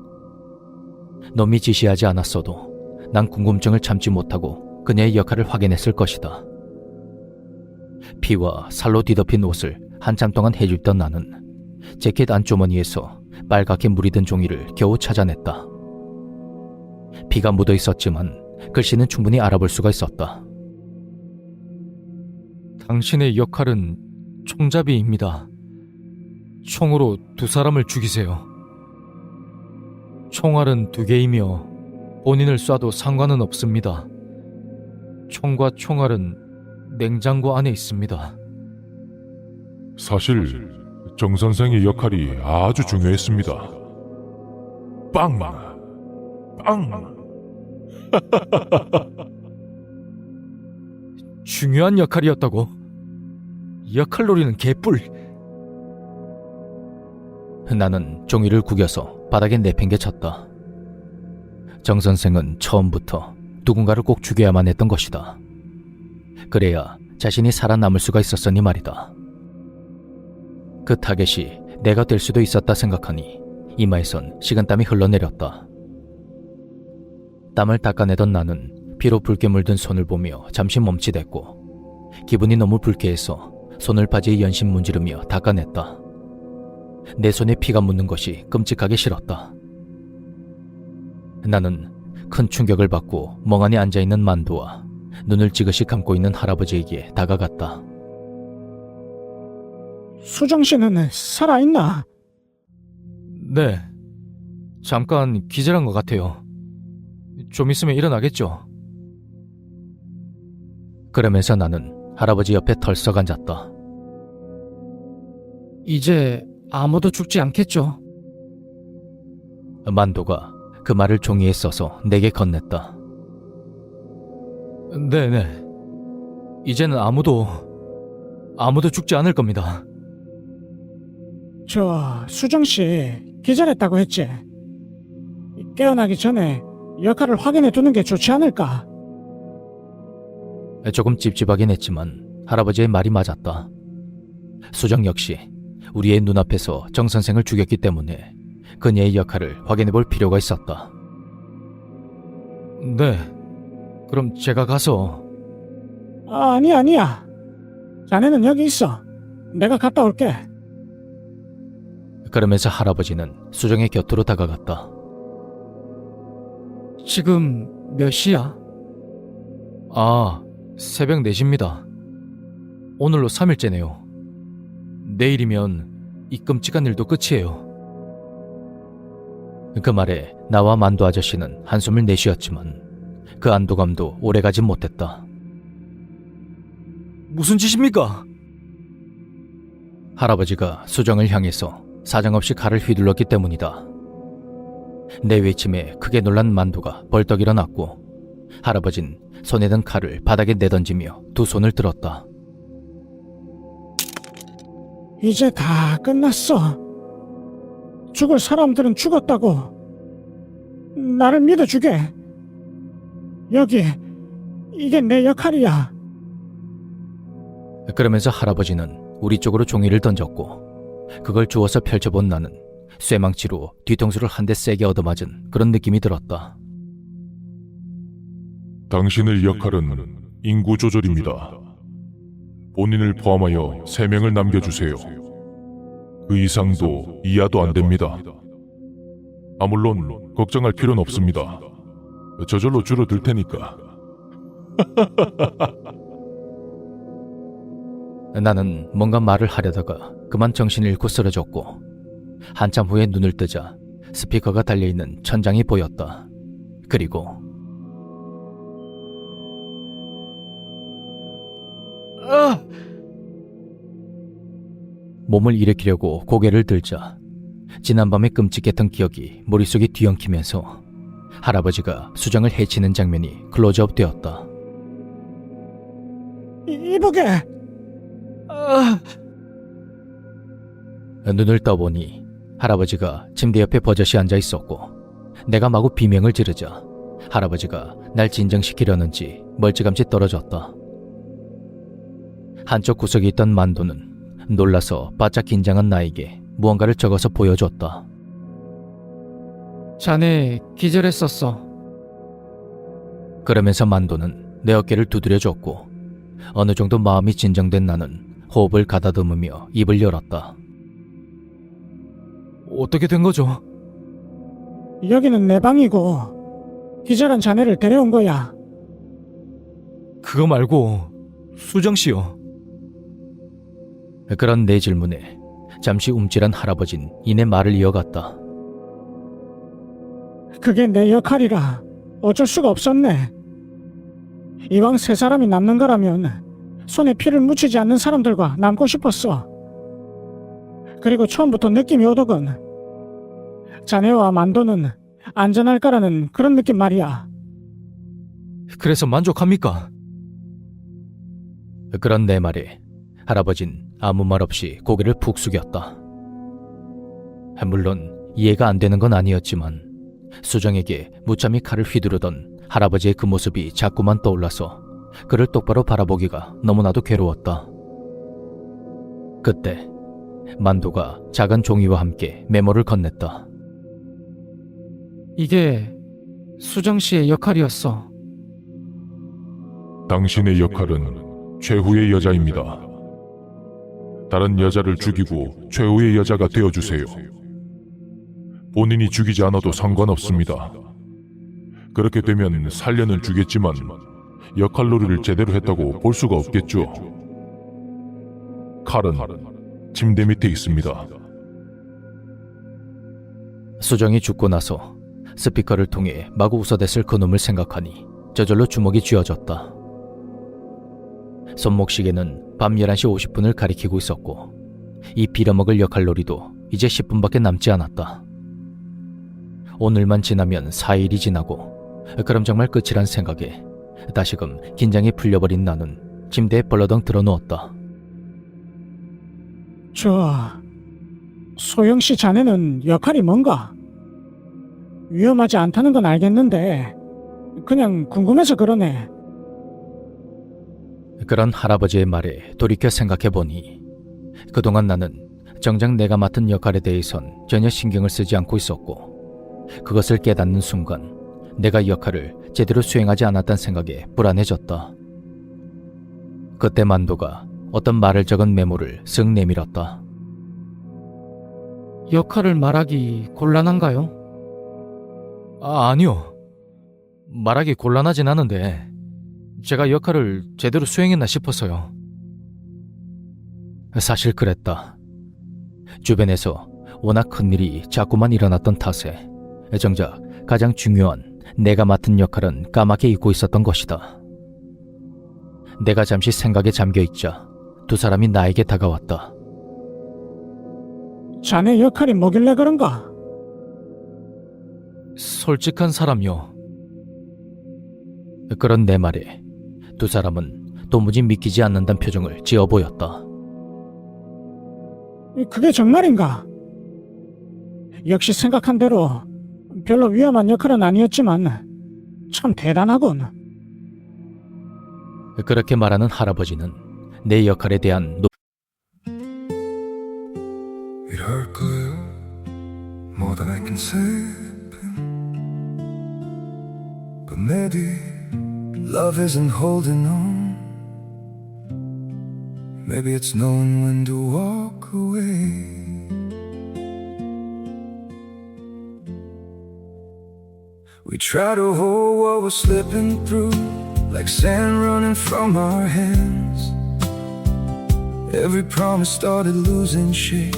놈이 지시하지 않았어도 난 궁금증을 참지 못하고 그녀의 역할을 확인했을 것이다. 피와 살로 뒤덮인 옷을 한참 동안 헤집던 나는 재킷 안주머니에서 빨갛게 물이 든 종이를 겨우 찾아냈다. 피가 묻어 있었지만 글씨는 충분히 알아볼 수가 있었다. 당신의 역할은 총잡이입니다. 총으로 2사람을 죽이세요. 총알은 2개이며 본인을 쏴도 상관은 없습니다. 총과 총알은 냉장고 안에 있습니다. 사실 정 선생의 역할이 아주 중요했습니다. 빵! 빵! 중요한 역할이었다고? 역할놀이는 개뿔. 나는 종이를 구겨서 바닥에 내팽개쳤다. 정 선생은 처음부터 누군가를 꼭 죽여야만 했던 것이다. 그래야 자신이 살아남을 수가 있었으니 말이다. 그 타겟이 내가 될 수도 있었다 생각하니 이마에선 식은땀이 흘러내렸다. 땀을 닦아내던 나는 피로 붉게 물든 손을 보며 잠시 멈칫했고 기분이 너무 불쾌해서 손을 바지에 연신 문지르며 닦아냈다. 내 손에 피가 묻는 것이 끔찍하게 싫었다. 나는 큰 충격을 받고 멍하니 앉아있는 만두와 눈을 지그시 감고 있는 할아버지에게 다가갔다. 수정씨는 살아있나? 네, 잠깐 기절한 것 같아요. 좀 있으면 일어나겠죠? 그러면서 나는 할아버지 옆에 털썩 앉았다. 이제 아무도 죽지 않겠죠? 만도가 그 말을 종이에 써서 내게 건넸다. 네네. 이제는 아무도 죽지 않을 겁니다. 저 수정씨 기절했다고 했지? 깨어나기 전에 역할을 확인해 두는 게 좋지 않을까? 조금 찝찝하긴 했지만 할아버지의 말이 맞았다. 수정 역시 우리의 눈앞에서 정 선생을 죽였기 때문에 그녀의 역할을 확인해 볼 필요가 있었다. 네. 그럼 제가 가서. 아니야. 자네는 여기 있어. 내가 갔다 올게. 그러면서 할아버지는 수정의 곁으로 다가갔다. 지금 몇 시야? 새벽 4시입니다. 오늘로 3일째네요. 내일이면 이 끔찍한 일도 끝이에요. 그 말에 나와 만두 아저씨는 한숨을 내쉬었지만 그 안도감도 오래가지 못했다. 무슨 짓입니까? 할아버지가 수정을 향해서 사정없이 칼을 휘둘렀기 때문이다. 내 외침에 크게 놀란 만두가 벌떡 일어났고 할아버진 손에 든 칼을 바닥에 내던지며 두 손을 들었다. 이제 다 끝났어. 죽을 사람들은 죽었다고. 나를 믿어주게. 여기, 이게 내 역할이야. 그러면서 할아버지는 우리 쪽으로 종이를 던졌고 그걸 주워서 펼쳐본 나는 쇠망치로 뒤통수를 한 대 세게 얻어맞은 그런 느낌이 들었다. 당신의 역할은 인구 조절입니다. 본인을 포함하여 3명을 남겨주세요. 그 이상도 이하도 안 됩니다. 물론 걱정할 필요는 없습니다. 저절로 줄어들 테니까. 나는 뭔가 말을 하려다가 그만 정신을 잃고 쓰러졌고 한참 후에 눈을 뜨자 스피커가 달려있는 천장이 보였다. 그리고 몸을 일으키려고 고개를 들자 지난밤의 끔찍했던 기억이 머릿속에 뒤엉키면서 할아버지가 수정을 해치는 장면이 클로즈업 되었다. 이보게. 눈을 떠보니 할아버지가 침대 옆에 버젓이 앉아 있었고 내가 마구 비명을 지르자 할아버지가 날 진정시키려는지 멀찌감치 떨어졌다. 한쪽 구석에 있던 만도는 놀라서 바짝 긴장한 나에게 무언가를 적어서 보여줬다. 자네 기절했었어. 그러면서 만도는 내 어깨를 두드려줬고 어느 정도 마음이 진정된 나는 호흡을 가다듬으며 입을 열었다. 어떻게 된 거죠? 여기는 내 방이고 기절한 자네를 데려온 거야. 그거 말고 수정 씨요. 그런 내 질문에 잠시 움찔한 할아버진 이내 말을 이어갔다. 그게 내 역할이라 어쩔 수가 없었네. 이왕 세 사람이 남는 거라면 손에 피를 묻히지 않는 사람들과 남고 싶었어. 그리고 처음부터 느낌이 오더군. 자네와 만도는 안전할 거라는 그런 느낌 말이야. 그래서 만족합니까? 그런 내 말에 할아버진 아무 말 없이 고개를 푹 숙였다. 물론 이해가 안 되는 건 아니었지만 수정에게 무참히 칼을 휘두르던 할아버지의 그 모습이 자꾸만 떠올라서 그를 똑바로 바라보기가 너무나도 괴로웠다. 그때 만도가 작은 종이와 함께 메모를 건넸다. 이게 수정 씨의 역할이었어. 당신의 역할은 최후의 여자입니다. 다른 여자를 죽이고 최후의 여자가 되어주세요. 본인이 죽이지 않아도 상관없습니다. 그렇게 되면 살려는 주겠지만 역할놀이를 제대로 했다고 볼 수가 없겠죠. 칼은 침대 밑에 있습니다. 수정이 죽고 나서 스피커를 통해 마구 웃어댔을 그놈을 생각하니 저절로 주먹이 쥐어졌다. 손목시계는 밤 11시 50분을 가리키고 있었고 이 빌어먹을 역할놀이도 이제 10분밖에 남지 않았다. 오늘만 지나면 4일이 지나고 그럼 정말 끝이란 생각에 다시금 긴장이 풀려버린 나는 침대에 벌러덩 들어누웠다. 소영씨 자네는 역할이 뭔가? 위험하지 않다는 건 알겠는데 그냥 궁금해서 그러네. 그런 할아버지의 말에 돌이켜 생각해보니 그동안 나는 정작 내가 맡은 역할에 대해선 전혀 신경을 쓰지 않고 있었고 그것을 깨닫는 순간 내가 역할을 제대로 수행하지 않았다는 생각에 불안해졌다. 그때 만도가 어떤 말을 적은 메모를 쓱 내밀었다. 역할을 말하기 곤란한가요? 아니요. 말하기 곤란하진 않은데 제가 역할을 제대로 수행했나 싶어서요. 사실 그랬다. 주변에서 워낙 큰일이 자꾸만 일어났던 탓에 정작 가장 중요한 내가 맡은 역할은 까맣게 잊고 있었던 것이다. 내가 잠시 생각에 잠겨있자 두 사람이 나에게 다가왔다. 자네 역할이 뭐길래 그런가? 솔직한 사람요. 그런 내 말에 두 사람은 도무지 믿기지 않는다는 표정을 지어 보였다. 그게 정말인가? 역시 생각한 대로 별로 위험한 역할은 아니었지만 참 대단하군. 그렇게 말하는 할아버지는 내 역할에 대한 It hurt good, more than I can say. But maybe love isn't holding on. Maybe it's knowing when to walk away. We try to hold what we're slipping through, like sand running from our hands. Every promise started losing shape.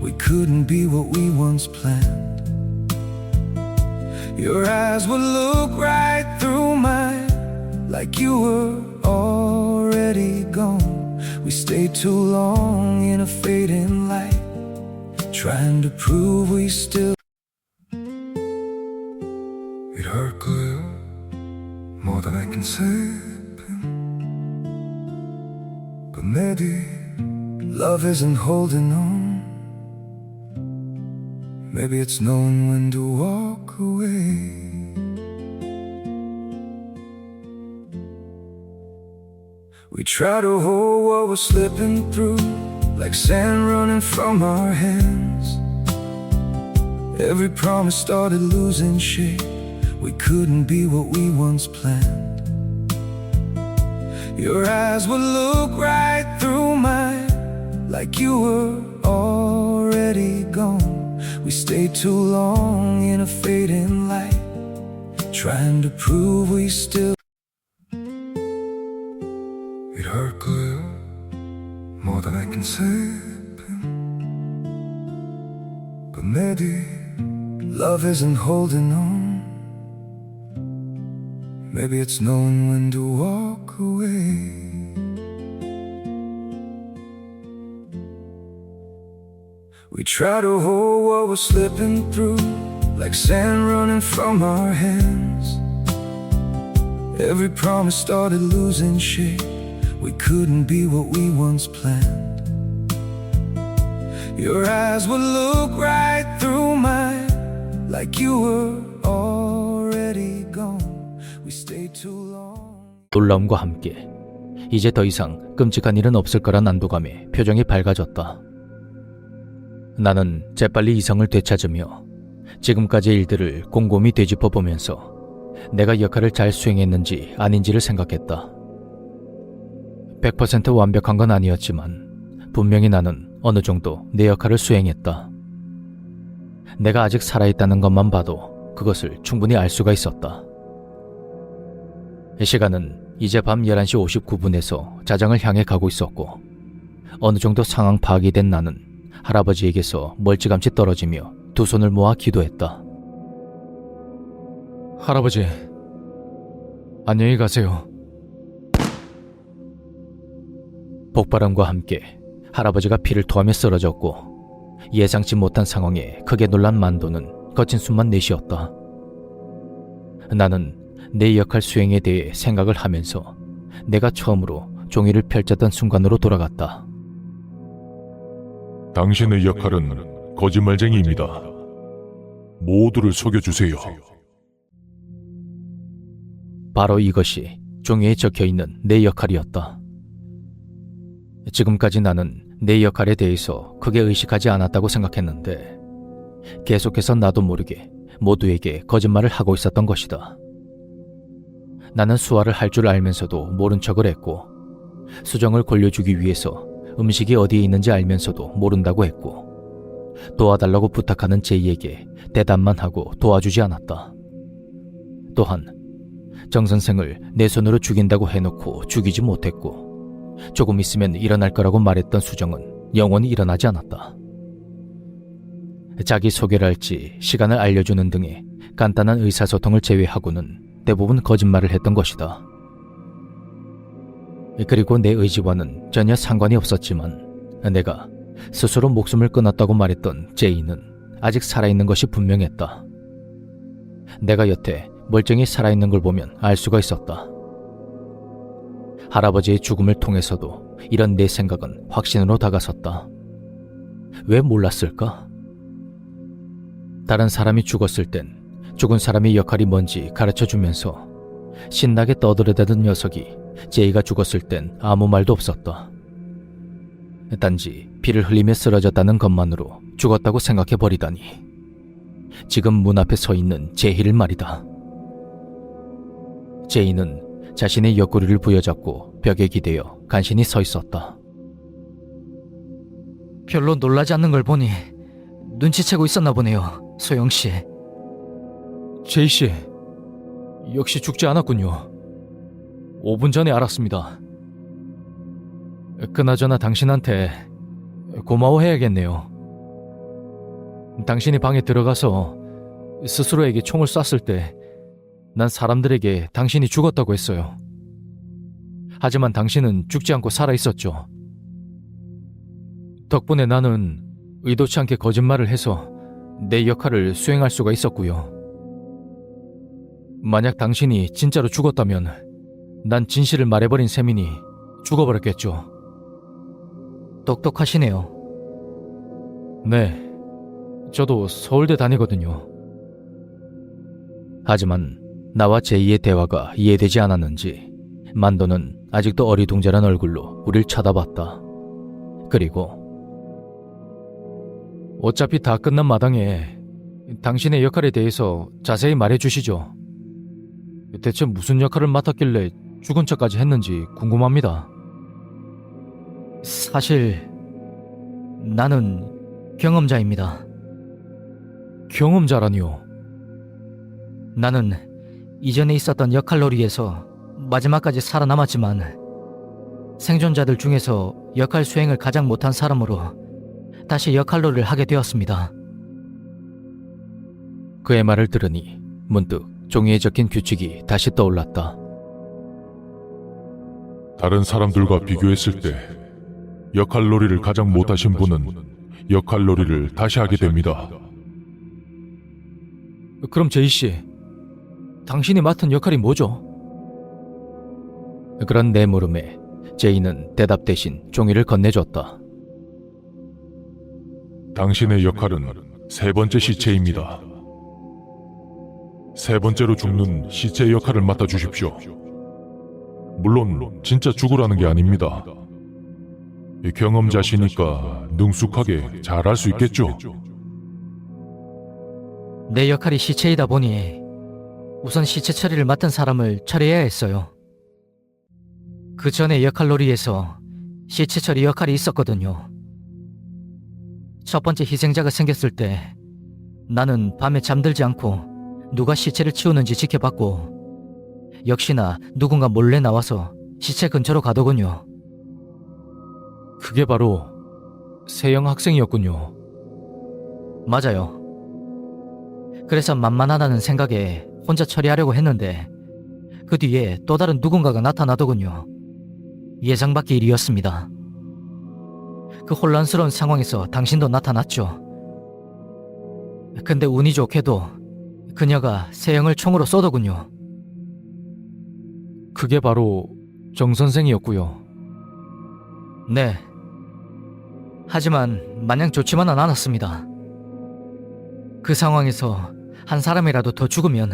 We couldn't be what we once planned. Your eyes would look right through mine, like you were already gone. We stayed too long in a fading light, trying to prove we still. It hurt good, more than I can say. But maybe love isn't holding on. Maybe it's knowing when to walk away. We try to hold what we're slipping through, like sand running from our hands. Every promise started losing shape. We couldn't be what we once planned. Your eyes would look right through mine, like you were already gone. We stayed too long in a fading light, trying to prove we still. It hurt good, more than I can say. But maybe love isn't holding on. Maybe it's knowing when to walk away. We try to hold what we're slipping through, like sand running from our hands. Every promise started losing shape. We couldn't be what we once planned. Your eyes would look right through mine, like you were already gone. We stayed too long. 놀라움과 함께 이제 더 이상 끔찍한 일은 없을 거란 안도감에 표정이 밝아졌다. 나는 재빨리 이성을 되찾으며 지금까지의 일들을 곰곰이 되짚어 보면서 내가 역할을 잘 수행했는지 아닌지를 생각했다. 100% 완벽한 건 아니었지만 분명히 나는 어느 정도 내 역할을 수행했다. 내가 아직 살아있다는 것만 봐도 그것을 충분히 알 수가 있었다. 시간은 이제 밤 11시 59분에서 자정을 향해 가고 있었고 어느 정도 상황 파악이 된 나는 할아버지에게서 멀찌감치 떨어지며 두 손을 모아 기도했다. 할아버지, 안녕히 가세요. 폭발음과 함께 할아버지가 피를 토하며 쓰러졌고 예상치 못한 상황에 크게 놀란 만도는 거친 숨만 내쉬었다. 나는 내 역할 수행에 대해 생각을 하면서 내가 처음으로 종이를 펼쳤던 순간으로 돌아갔다. 당신의 역할은 거짓말쟁이입니다. 모두를 속여주세요. 바로 이것이 종이에 적혀있는 내 역할이었다. 지금까지 나는 내 역할에 대해서 크게 의식하지 않았다고 생각했는데 계속해서 나도 모르게 모두에게 거짓말을 하고 있었던 것이다. 나는 수화를 할 줄 알면서도 모른 척을 했고 수정을 골려주기 위해서 음식이 어디에 있는지 알면서도 모른다고 했고 도와달라고 부탁하는 제이에게 대답만 하고 도와주지 않았다. 또한 정 선생을 내 손으로 죽인다고 해놓고 죽이지 못했고 조금 있으면 일어날 거라고 말했던 수정은 영원히 일어나지 않았다. 자기 소개랄지 시간을 알려주는 등의 간단한 의사소통을 제외하고는 대부분 거짓말을 했던 것이다. 그리고 내 의지와는 전혀 상관이 없었지만 내가 스스로 목숨을 끊었다고 말했던 제이는 아직 살아있는 것이 분명했다. 내가 여태 멀쩡히 살아있는 걸 보면 알 수가 있었다. 할아버지의 죽음을 통해서도 이런 내 생각은 확신으로 다가섰다. 왜 몰랐을까? 다른 사람이 죽었을 땐 죽은 사람의 역할이 뭔지 가르쳐주면서 신나게 떠들어대던 녀석이 제이가 죽었을 땐 아무 말도 없었다. 단지 피를 흘리며 쓰러졌다는 것만으로 죽었다고 생각해버리다니. 지금 문 앞에 서 있는 제이를 말이다. 제이는 자신의 옆구리를 부여잡고 벽에 기대어 간신히 서 있었다. 별로 놀라지 않는 걸 보니 눈치채고 있었나 보네요, 소영씨. 제이씨, 역시 죽지 않았군요. 5분 전에 알았습니다. 그나저나 당신한테 고마워해야겠네요. 당신이 방에 들어가서 스스로에게 총을 쐈을 때 난 사람들에게 당신이 죽었다고 했어요. 하지만 당신은 죽지 않고 살아있었죠. 덕분에 나는 의도치 않게 거짓말을 해서 내 역할을 수행할 수가 있었고요. 만약 당신이 진짜로 죽었다면 난 진실을 말해버린 셈이니 죽어버렸겠죠. 똑똑하시네요. 네, 저도 서울대 다니거든요. 하지만 나와 제이의 대화가 이해되지 않았는지 만도는 아직도 어리둥절한 얼굴로 우릴 쳐다봤다. 그리고 어차피 다 끝난 마당에 당신의 역할에 대해서 자세히 말해주시죠. 대체 무슨 역할을 맡았길래 죽은 척까지 했는지 궁금합니다. 사실 나는 경험자입니다. 경험자라니요? 나는 이전에 있었던 역할놀이에서 마지막까지 살아남았지만 생존자들 중에서 역할 수행을 가장 못한 사람으로 다시 역할놀이를 하게 되었습니다. 그의 말을 들으니 문득 종이에 적힌 규칙이 다시 떠올랐다. 다른 사람들과 비교했을 때 역할놀이를 가장 못하신 분은 역할놀이를 다시 하게 됩니다. 그럼 제이씨, 당신이 맡은 역할이 뭐죠? 그런 내 물음에 제이는 대답 대신 종이를 건네줬다. 당신의 역할은 세 번째 시체입니다. 세 번째로 죽는 시체 역할을 맡아주십시오. 물론 진짜 죽으라는 게 아닙니다. 경험자시니까 능숙하게 잘할 수 있겠죠? 내 역할이 시체이다 보니 우선 시체 처리를 맡은 사람을 처리해야 했어요. 그 전에 역할놀이에서 시체 처리 역할이 있었거든요. 첫 번째 희생자가 생겼을 때 나는 밤에 잠들지 않고 누가 시체를 치우는지 지켜봤고 역시나 누군가 몰래 나와서 시체 근처로 가더군요. 그게 바로 세영 학생이었군요. 맞아요. 그래서 만만하다는 생각에 혼자 처리하려고 했는데 그 뒤에 또 다른 누군가가 나타나더군요. 예상 밖의 일이었습니다. 그 혼란스러운 상황에서 당신도 나타났죠. 근데 운이 좋게도 그녀가 세영을 총으로 쏘더군요. 그게 바로 정 선생이었고요. 네. 하지만 마냥 좋지만은 않았습니다. 그 상황에서 한 사람이라도 더 죽으면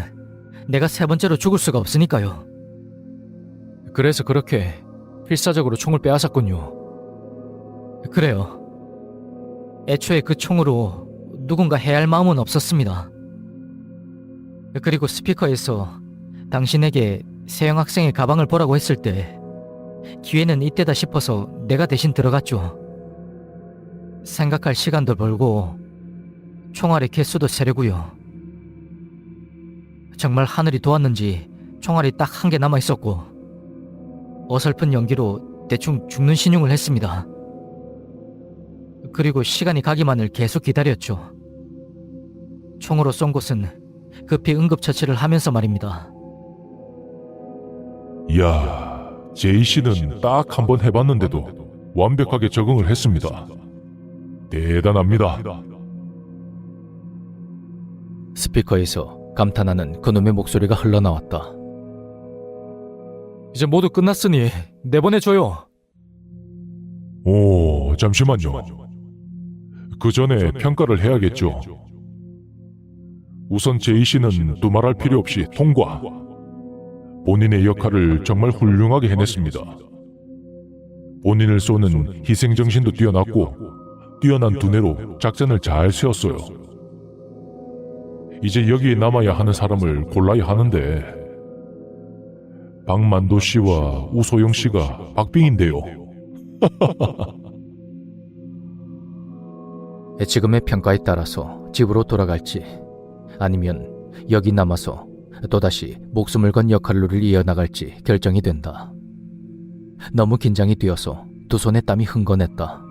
내가 세 번째로 죽을 수가 없으니까요. 그래서 그렇게 필사적으로 총을 빼앗았군요. 그래요. 애초에 그 총으로 누군가 해야 할 마음은 없었습니다. 그리고 스피커에서 당신에게 세영 학생의 가방을 보라고 했을 때 기회는 이때다 싶어서 내가 대신 들어갔죠. 생각할 시간도 벌고 총알의 개수도 세려고요. 정말 하늘이 도왔는지 총알이 딱 한 개 남아 있었고 어설픈 연기로 대충 죽는 신용을 했습니다. 그리고 시간이 가기만을 계속 기다렸죠. 총으로 쏜 곳은 급히 응급처치를 하면서 말입니다. 이야, 제이 씨는 딱 한 번 해봤는데도 완벽하게 적응을 했습니다. 대단합니다. 스피커에서 감탄하는 그놈의 목소리가 흘러나왔다. 이제 모두 끝났으니 내보내줘요. 오, 잠시만요. 그 전에 평가를 해야겠죠. 우선 제이 씨는 두말할 필요 없이 통과. 본인의 역할을 정말 훌륭하게 해냈습니다. 본인을 쏘는 희생정신도 뛰어났고 뛰어난 두뇌로 작전을 잘 세웠어요. 이제 여기에 남아야 하는 사람을 골라야 하는데 박만도 씨와 우소영 씨가 박빙인데요. 지금의 평가에 따라서 집으로 돌아갈지 아니면 여기 남아서 또다시 목숨을 건 역할놀이를 이어나갈지 결정이 된다. 너무 긴장이 되어서 두 손에 땀이 흥건했다.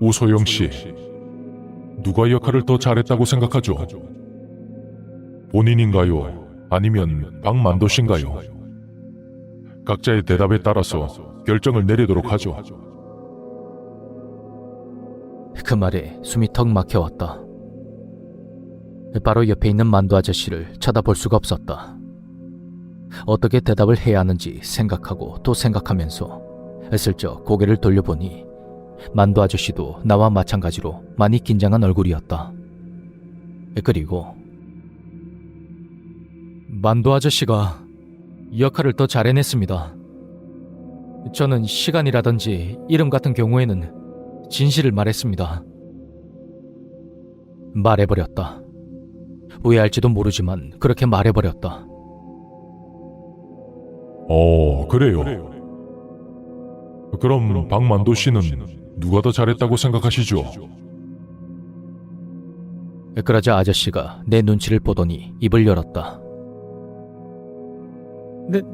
우소영 씨, 누가 역할을 더 잘했다고 생각하죠? 본인인가요? 아니면 박만도 씨인가요? 각자의 대답에 따라서 결정을 내리도록 하죠. 그 말에 숨이 턱 막혀왔다. 바로 옆에 있는 만두 아저씨를 쳐다볼 수가 없었다. 어떻게 대답을 해야 하는지 생각하고 또 생각하면서 슬쩍 고개를 돌려보니 만두 아저씨도 나와 마찬가지로 많이 긴장한 얼굴이었다. 그리고 만두 아저씨가 역할을 더 잘 해냈습니다. 저는 시간이라든지 이름 같은 경우에는 진실을 말했습니다. 말해버렸다. 후회할지도 모르지만 그렇게 말해버렸다. 그래요. 그럼 박만도 씨는 누가 더 잘했다고 생각하시죠? 그러자 아저씨가 내 눈치를 보더니 입을 열었다.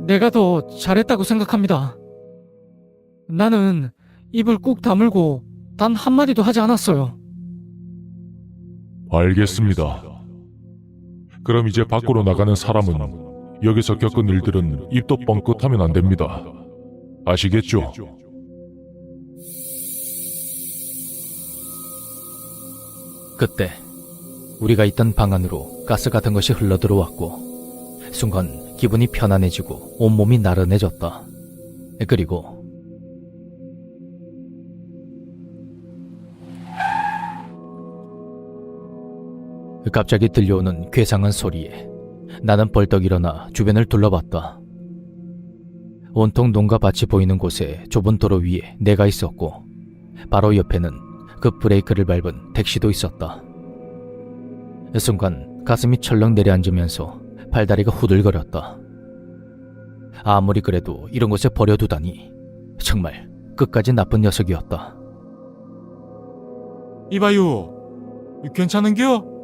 내가 더 잘했다고 생각합니다. 나는 입을 꾹 다물고 단 한마디도 하지 않았어요. 알겠습니다. 그럼 이제 밖으로 나가는 사람은 여기서 겪은 일들은 입도 뻥끗하면 안 됩니다. 아시겠죠? 그때 우리가 있던 방 안으로 가스 같은 것이 흘러들어왔고 순간 기분이 편안해지고 온몸이 나른해졌다. 그리고 갑자기 들려오는 괴상한 소리에 나는 벌떡 일어나 주변을 둘러봤다. 온통 농가 밭이 보이는 곳에 좁은 도로 위에 내가 있었고 바로 옆에는 그 브레이크를 밟은 택시도 있었다. 순간 가슴이 철렁 내려앉으면서 팔다리가 후들거렸다. 아무리 그래도 이런 곳에 버려두다니 정말 끝까지 나쁜 녀석이었다. 이봐요, 괜찮은겨?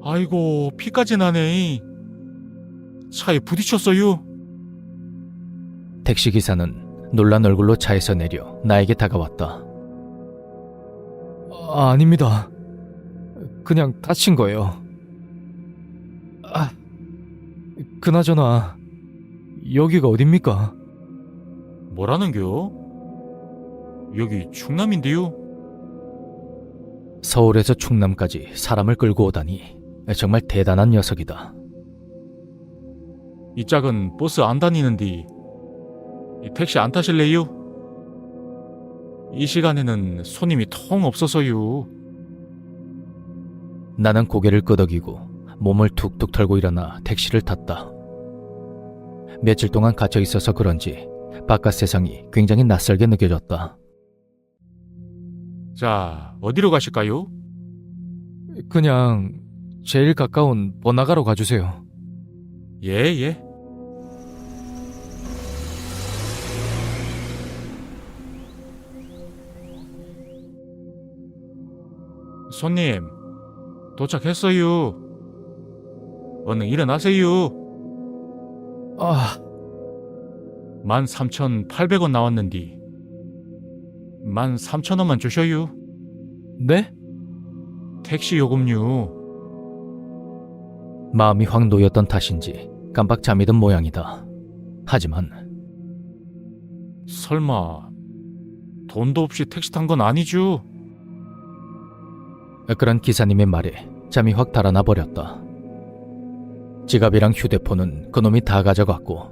아이고, 피까지 나네. 차에 부딪혔어요. 택시기사는 놀란 얼굴로 차에서 내려 나에게 다가왔다. 아닙니다. 그냥 다친 거예요. 그나저나 여기가 어딥니까? 뭐라는겨? 여기 충남인데요. 서울에서 충남까지 사람을 끌고 오다니 정말 대단한 녀석이다. 이 짝은 버스 안 다니는데 이 택시 안 타실래요? 이 시간에는 손님이 통 없어서요. 나는 고개를 끄덕이고 몸을 툭툭 털고 일어나 택시를 탔다. 며칠 동안 갇혀 있어서 그런지 바깥 세상이 굉장히 낯설게 느껴졌다. 자, 어디로 가실까요? 그냥 제일 가까운 번화가로 가주세요. 예. 손님, 도착했어요. 얼른 일어나세요. 13,800원 나왔는데 13,000원만 주셔요. 네? 택시 요금요. 마음이 확 놓였던 탓인지 깜빡 잠이 든 모양이다. 하지만 설마 돈도 없이 택시 탄 건 아니죠? 그런 기사님의 말에 잠이 확 달아나 버렸다. 지갑이랑 휴대폰은 그놈이 다 가져갔고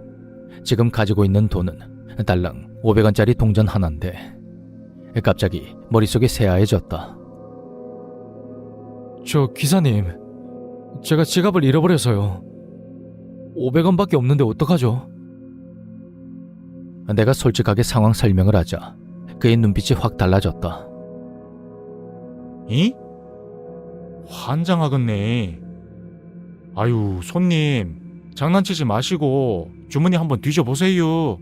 지금 가지고 있는 돈은 달랑 500원짜리 동전 하나인데 갑자기 머릿속이 새하얘졌다. 저 기사님, 제가 지갑을 잃어버려서요. 500원밖에 없는데 어떡하죠? 내가 솔직하게 상황 설명을 하자 그의 눈빛이 확 달라졌다. 이? 환장하겠네. 아유, 손님, 장난치지 마시고 주머니 한번 뒤져보세요.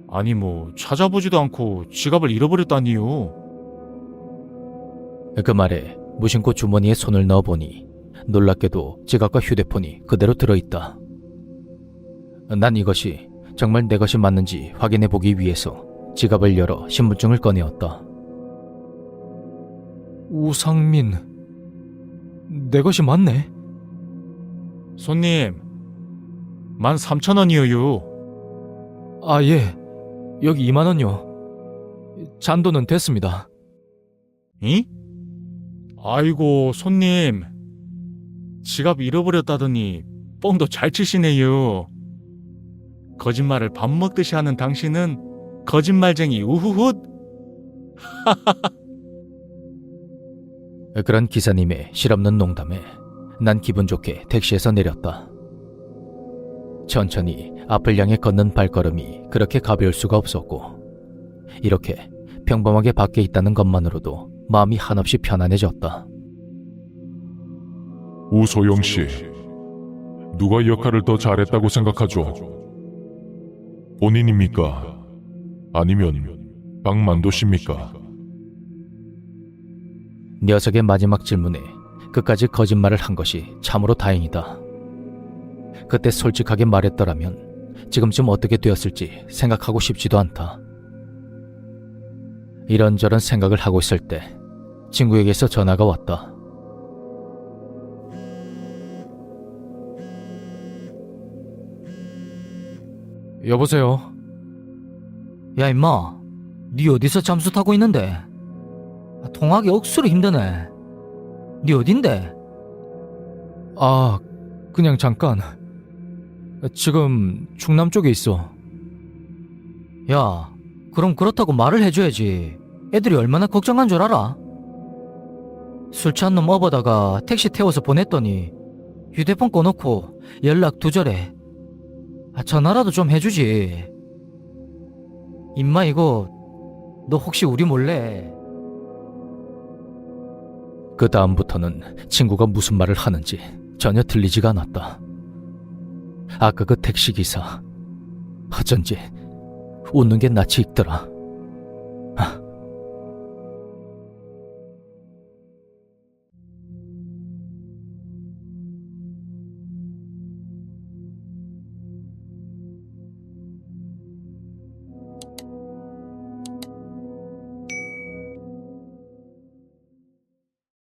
아니 뭐 찾아보지도 않고 지갑을 잃어버렸다니요. 그 말에 무심코 주머니에 손을 넣어보니 놀랍게도 지갑과 휴대폰이 그대로 들어있다. 난 이것이 정말 내 것이 맞는지 확인해 보기 위해서 지갑을 열어 신분증을 꺼내었다. 우상민, 내 것이 맞네. 손님, 13,000원이요. 아, 예. 여기 2만 원요. 잔돈은 됐습니다. 이? 아이고, 손님. 지갑 잃어버렸다더니 뻥도 잘 치시네요. 거짓말을 밥 먹듯이 하는 당신은 거짓말쟁이 우후훗. 그런 기사님의 실없는 농담에 난 기분 좋게 택시에서 내렸다. 천천히 앞을 향해 걷는 발걸음이 그렇게 가벼울 수가 없었고, 이렇게 평범하게 밖에 있다는 것만으로도 마음이 한없이 편안해졌다. 우소영 씨, 누가 역할을 더 잘했다고 생각하죠? 본인입니까? 아니면 박만도 씨입니까? 녀석의 마지막 질문에 끝까지 거짓말을 한 것이 참으로 다행이다. 그때 솔직하게 말했더라면 지금쯤 어떻게 되었을지 생각하고 싶지도 않다. 이런저런 생각을 하고 있을 때 친구에게서 전화가 왔다. 여보세요? 야, 임마. 니 어디서 잠수 타고 있는데? 통하기 억수로 힘드네. 니 어딘데? 아, 그냥 잠깐. 지금 충남 쪽에 있어. 야, 그럼 그렇다고 말을 해줘야지. 애들이 얼마나 걱정한 줄 알아? 술 취한 놈 업어다가 택시 태워서 보냈더니 휴대폰 꺼놓고 연락 두절해. 전화라도 좀 해주지. 임마, 이거 너 혹시 우리 몰래? 그 다음부터는 친구가 무슨 말을 하는지 전혀 들리지가 않았다. 아까 그 택시기사, 어쩐지 웃는 게 낯이 익더라.